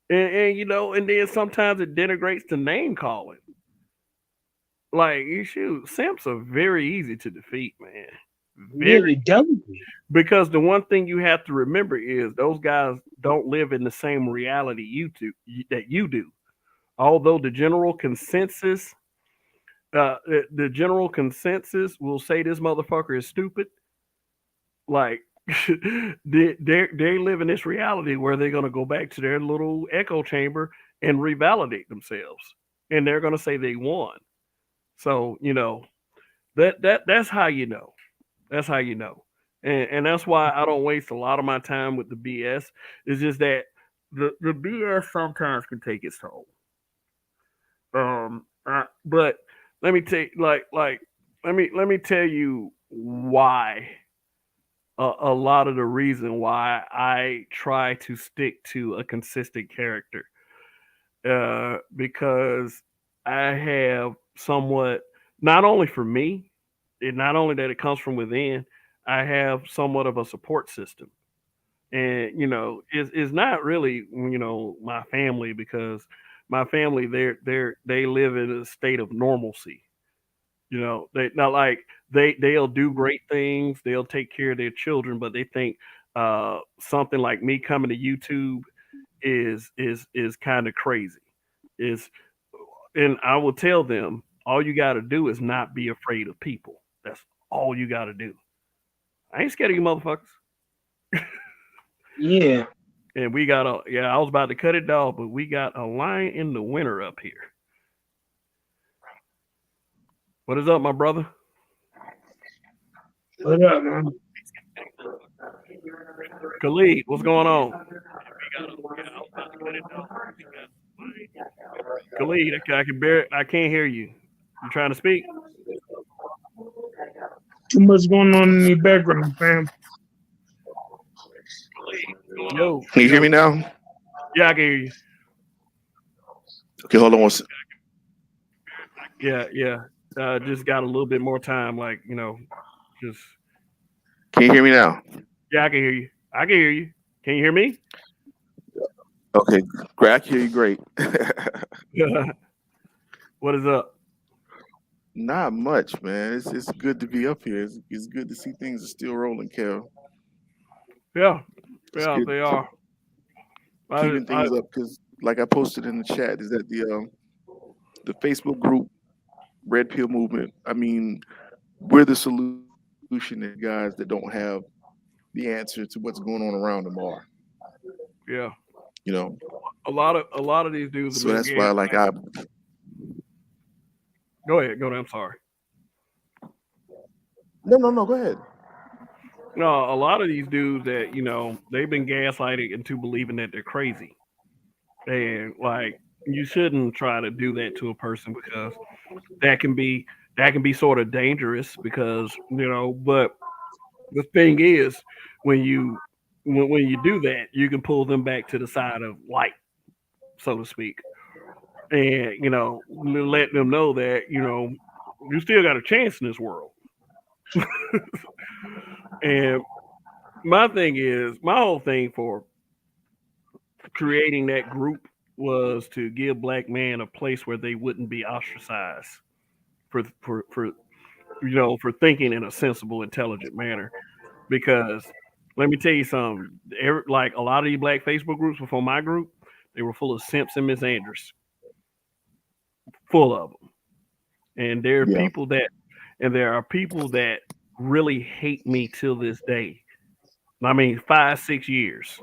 and then sometimes it denigrates the name calling. Like you shoot, simps are very easy to defeat, man. Yeah, Very they delicate. Because the one thing you have to remember is those guys don't live in the same reality that you do. Although the general consensus will say this motherfucker is stupid. Like they live in this reality where they're gonna go back to their little echo chamber and revalidate themselves, and they're gonna say they won. So that's how you know. That's how you know. And that's why I don't waste a lot of my time with the BS. It's just that the BS sometimes can take its toll. But let me take like let me tell you why a lot of the reason why I try to stick to a consistent character. Because I have somewhat not only for me, not only that it comes from within, I have somewhat of a support system. And it's not really my family because my family they live in a state of normalcy. They not like they'll do great things, they'll take care of their children, but they think something like me coming to YouTube is kind of crazy. Is And I will tell them all you got to do is not be afraid of people. That's all you got to do. I ain't scared of you motherfuckers. Yeah, And we got a yeah, I was about to cut it off, but we got a lion in the winter up here. What is up, my brother? what up, man? Khalid, what's going on? Khalid, I can't hear you. You trying to speak? Too much going on in the background, fam. Yo, Can you hear me yo. now? Yeah, I can hear you. Okay, hold on Yeah, yeah. Just got a little bit more time, like, just Can you hear me now? yeah, I can hear you. I can hear you. Can you hear me? Okay, great. I can hear you great. What is up? Not much, man. It's good to be up here. It's good to see things are still rolling, Kel. Yeah, It's yeah, good they are. I, keeping I, things up because, like I posted in the chat, is that the Facebook group Red Pill Movement. I mean, we're the solution that you guys that don't have the answer to what's going on around them are. yeah. You know, A lot of these dudes have so been that's why, like, gaslighted. Go ahead, go ahead. I'm sorry. no, go ahead. No, a lot of these dudes that they've been gaslighted into believing that they're crazy, and like you shouldn't try to do that to a person because that can be that can be sort of dangerous because But the thing is, when you when you do that, you can pull them back to the side of light, so to speak, and let them know that you still got a chance in this world. And my whole thing for creating that group was to give black men a place where they wouldn't be ostracized for thinking in a sensible, intelligent manner. Because let me tell you something, like a lot of these black Facebook groups before my group, they were full of simps and misanders, full of them. And there are Yeah, people that, and there are people that really hate me till this day. I mean, 5, 6 years.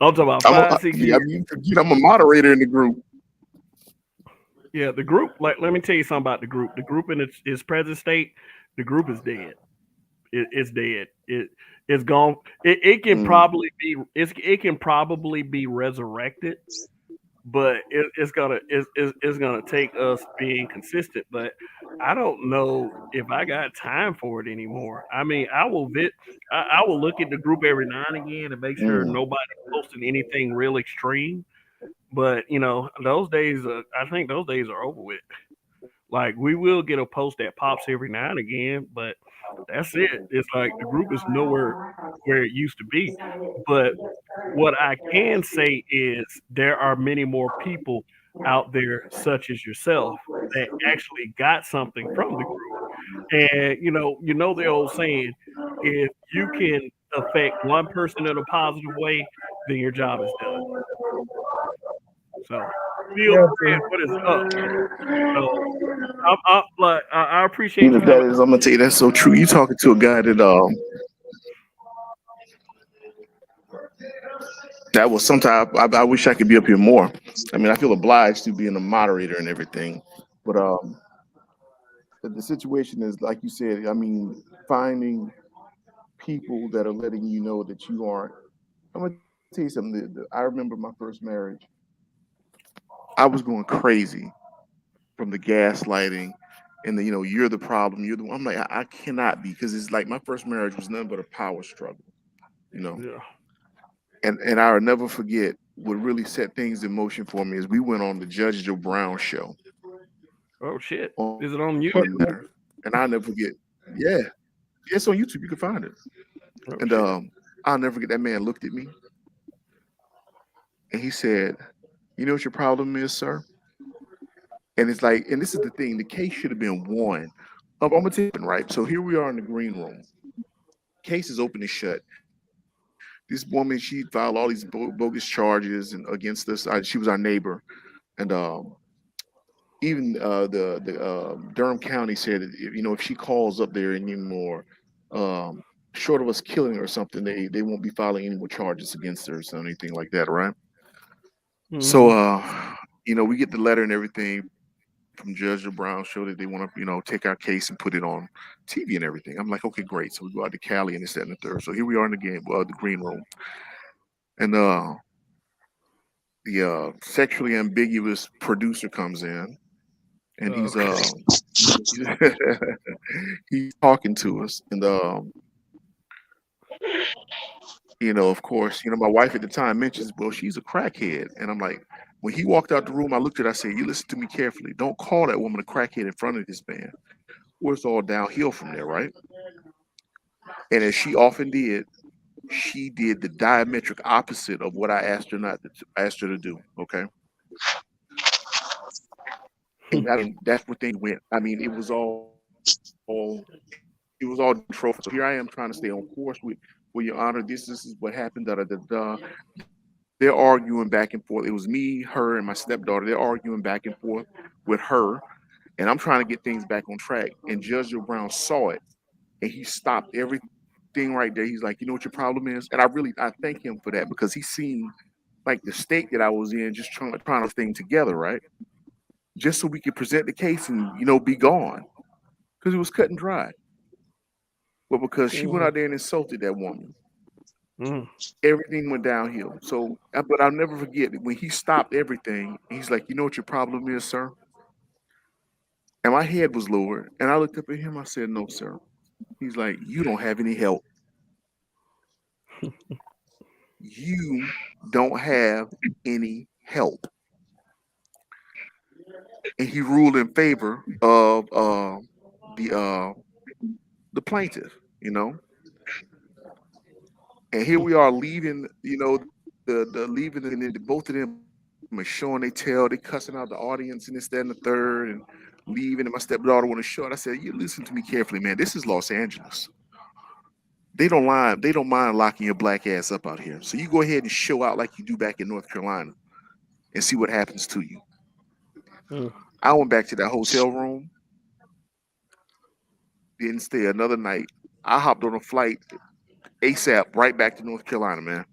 I'm talking about five, six yeah, I years. mean, you forget I'm a moderator in the group. Yeah, the group. Like, let me tell you something about the group. The group in its present state, the group is dead. It's dead. It's gone. It can Mm, probably be. It can probably be resurrected, but it's gonna take us being consistent. But I don't know if I got time for it anymore. I mean, I will look at the group every now and again and make sure mm, nobody's posting anything real extreme. But those days, I think those days are over with. Like we will get a post that pops every now and again, but that's it. It's like the group is nowhere where it used to be. But what I can say is there are many more people out there, such as yourself, that actually got something from the group. And the old saying, if you can affect one person in a positive way, then your job is done. So, Bill Yeah, Grant, fam. what is up? So, I appreciate you that coming. is, I'm gonna tell you, that's so true. You talking to a guy that was sometimes I wish I could be up here more. I mean, I feel obliged to being a moderator and everything, but the situation is like you said. I mean, finding people that are letting you know that you aren't. I'm gonna tell you something. I remember my first marriage. I was going crazy from the gaslighting and you're the problem. You're the one. I'm like, I cannot be, because it's like my first marriage was nothing but a power struggle. You know, Yeah. and I'll never forget what really set things in motion for me is we went on the Judge Joe Brown show Oh shit. Is it on on there, YouTube? and I'll never forget. Yeah, it's on YouTube. You can find it. Oh And shit. I'll never forget, that man looked at me and he said, "You know what your problem is, sir?" And it's like, and this is the thing, the case should have been won. I'm gonna tell you, right? So here we are in the green room. Case is open and shut. This woman, she filed all these bogus charges and against us. She was our neighbor, and even the Durham County said that if she calls up there anymore, um, short of us killing her or something, they won't be filing any more charges against her or anything like that, right? So Hmm. we get the letter and everything from Judge Brown, show that they want to take our case and put it on TV and everything. I'm like, okay, great. So we go out to Cali and this, that, and the third. So here we are in the game, the green room, and the sexually ambiguous producer comes in, and Okay. he's talking to us, and of course, my wife at the time mentions, well, she's a crackhead, and I'm like, when he walked out the room, I looked at her, I said, you listen to me carefully. Don't call that woman a crackhead in front of this man. Or it's all downhill from there, right? And as she often did, she did the diametric opposite of what I asked her not to, asked her to do. Okay, and I mean that's where things went. I mean, it was all trophy. So here I am trying to stay on course with Your Honor. This is what happened. Da da da da. They're arguing back and forth. It was me, her, and my stepdaughter. They're arguing back and forth with her, and I'm trying to get things back on track. And Judge Joe Brown saw it, and he stopped everything right there. He's like, you know what your problem is, and I thank him for that because he seen like the state that I was in, just trying to thing together, right? Just so we could present the case and be gone because it was cut and dry. But because she went Mhm. out there and insulted that woman, Mhm. everything went downhill. So, but I'll never forget when he stopped everything. He's like, you know what your problem is, sir? And my head was lowered, and I looked up at him. I said, no, sir. He's like, you don't have any help. You don't have any help. And he ruled in favor of the uh, the plaintiff. You know, and here we are leaving. The leaving, and then both of them are showing they tail. They cussing out the audience and this, that, and the third, and leaving. And my stepdaughter want to show it. I said, "You listen to me carefully, man. This is Los Angeles. They don't lie. They don't mind locking your black ass up out here. So you go ahead and show out like you do back in North Carolina and see what happens to you." Mhm. I went back to that hotel room, didn't stay another night. I hopped on a flight ASAP right back to North Carolina, man.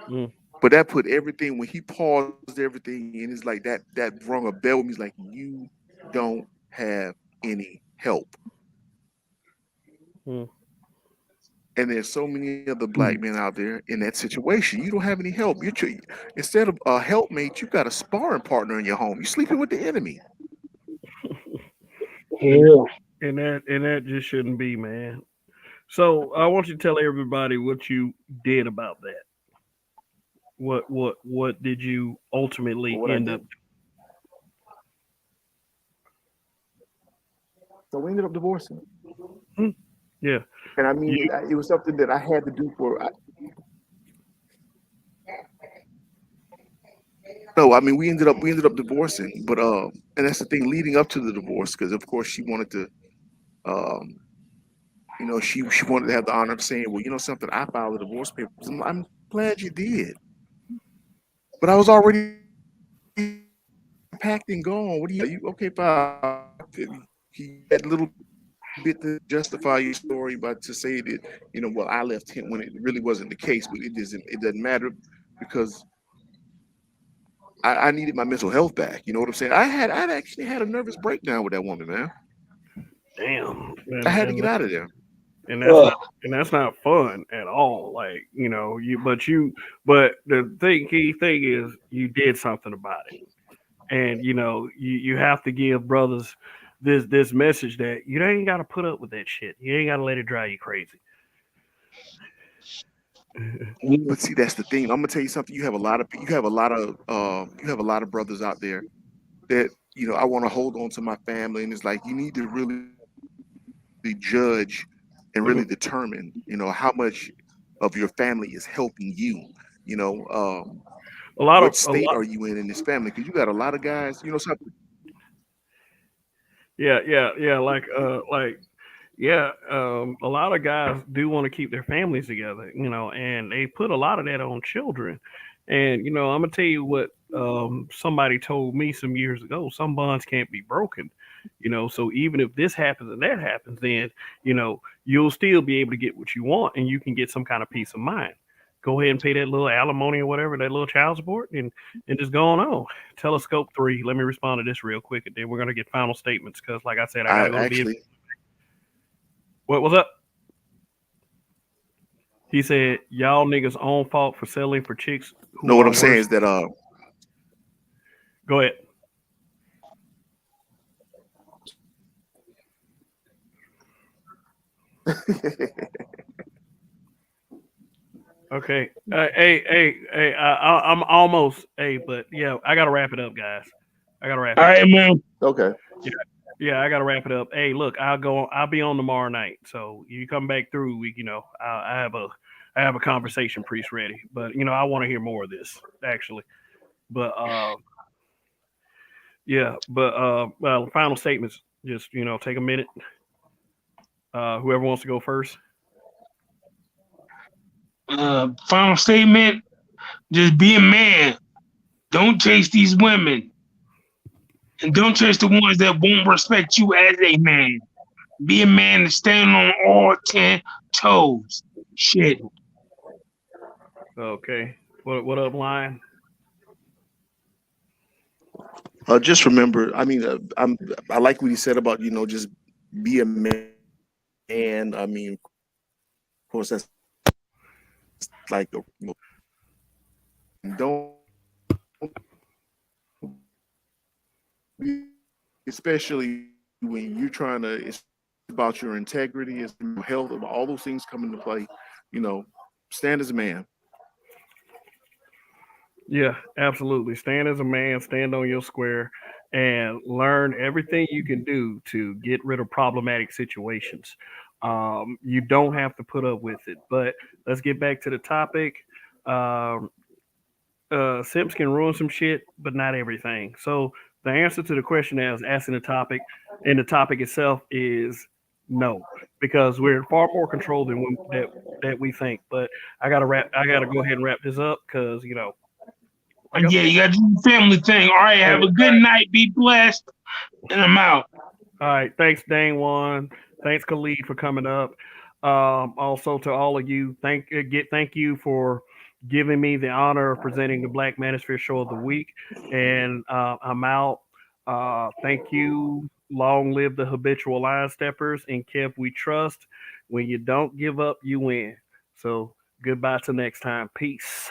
Mhm. But that put everything when he paused everything and it's like that rung a bell with me. He's like, you don't have any help. Mhm. And there's so many other black men out there in that situation. You don't have any help. Instead of a helpmate, you got a sparring partner in your home. You're sleeping with the enemy. And Yeah. and that just shouldn't be, man. So I want you to tell everybody what you did about that. What did you ultimately But what I end up? did, so we ended up divorcing. Hmm? Yeah. And I You. mean, it was something that I had to do for. No, I mean we ended up divorcing, but and that's the thing leading up to the divorce because of course she wanted to, um, she wanted to have the honor of saying, well, you know something, I filed the divorce papers. I'm glad you did, but I was already packed and gone. What do you mean? You okay? Fine. He had a little bit to justify your story, but to say that well I left him when it really wasn't the case, but it doesn't matter because I needed my mental health back. You know what I'm saying? I'd actually had a nervous breakdown with that woman, man. Damn. I And had to and get out of there. and that's Uh, not and that's not fun at all. Like but the key thing is you did something about it, and you have to give brothers this message that you ain't got to put up with that shit. You ain't got to let it drive you crazy. yeah. But see, that's the thing. I'm gonna tell you something. You have a lot of brothers out there that I want to hold on to my family, and it's like you need to really judge and really determine, how much of your family is helping you. You know, what a lot state of are a you lot. in this family? Because you got a lot of guys. Something. Yeah, yeah, a lot of guys do want to keep their families together, and they put a lot of that on children. And I'm gonna tell you what somebody told me some years ago: some bonds can't be broken. So even if this happens and that happens, then you'll still be able to get what you want, and you can get some kind of peace of mind. Go ahead and pay that little alimony or whatever, that little child support, and just go on. Telescope three. Let me respond to this real quick, and then we're gonna get final statements because, like I said, I I gotta go to bed. actually, What was up? He said, "Y'all niggas own fault for settling for chicks No, who what are I'm saying worse." is that Go ahead. Okay. Hey. I'm almost. Hey, but yeah, I gotta wrap it up, guys. I gotta wrap All it up. right, man. okay. Yeah, yeah, I gotta wrap it up. Hey, look, I'll go. I'll be on tomorrow night. So you come back through. I have a conversation piece ready. But I want to hear more of this actually. But yeah. But well, final statements. Just take a minute. Whoever wants to go first. Final statement: just be a man. Don't chase these women, and don't chase the ones that won't respect you as a man. Be a man and stand on all 10 toes. Shit. Okay. What up, Lion? Just remember, I mean, I like what he said about just be a man. I mean, of course, that's like don't especially when you're trying to. It's about your integrity, it's your health, about all those things come into play. You know, stand as a man. Yeah, absolutely. Stand as a man, stand on your square, and learn everything you can do to get rid of problematic situations. You don't have to put up with it. But let's get back to the topic. Um, Simps can ruin some shit, but not everything. So the answer to the question that I was asking the topic, and the topic itself is no, because we're far more controlled than that we think. But I gotta wrap. I gotta go ahead and wrap this up because I go. Yeah, you got to do the family thing. All right, All have a good right. night. Be blessed. And I'm out. All right. Thanks, Dane One. Thanks, Khalid, for coming up. Also to all of you, thank you for giving me the honor of presenting the Black Manosphere Show of the Week. And I'm out. Thank you. Long live the habitual line steppers and Kev we trust. When you don't give up, you win. So goodbye till next time. Peace.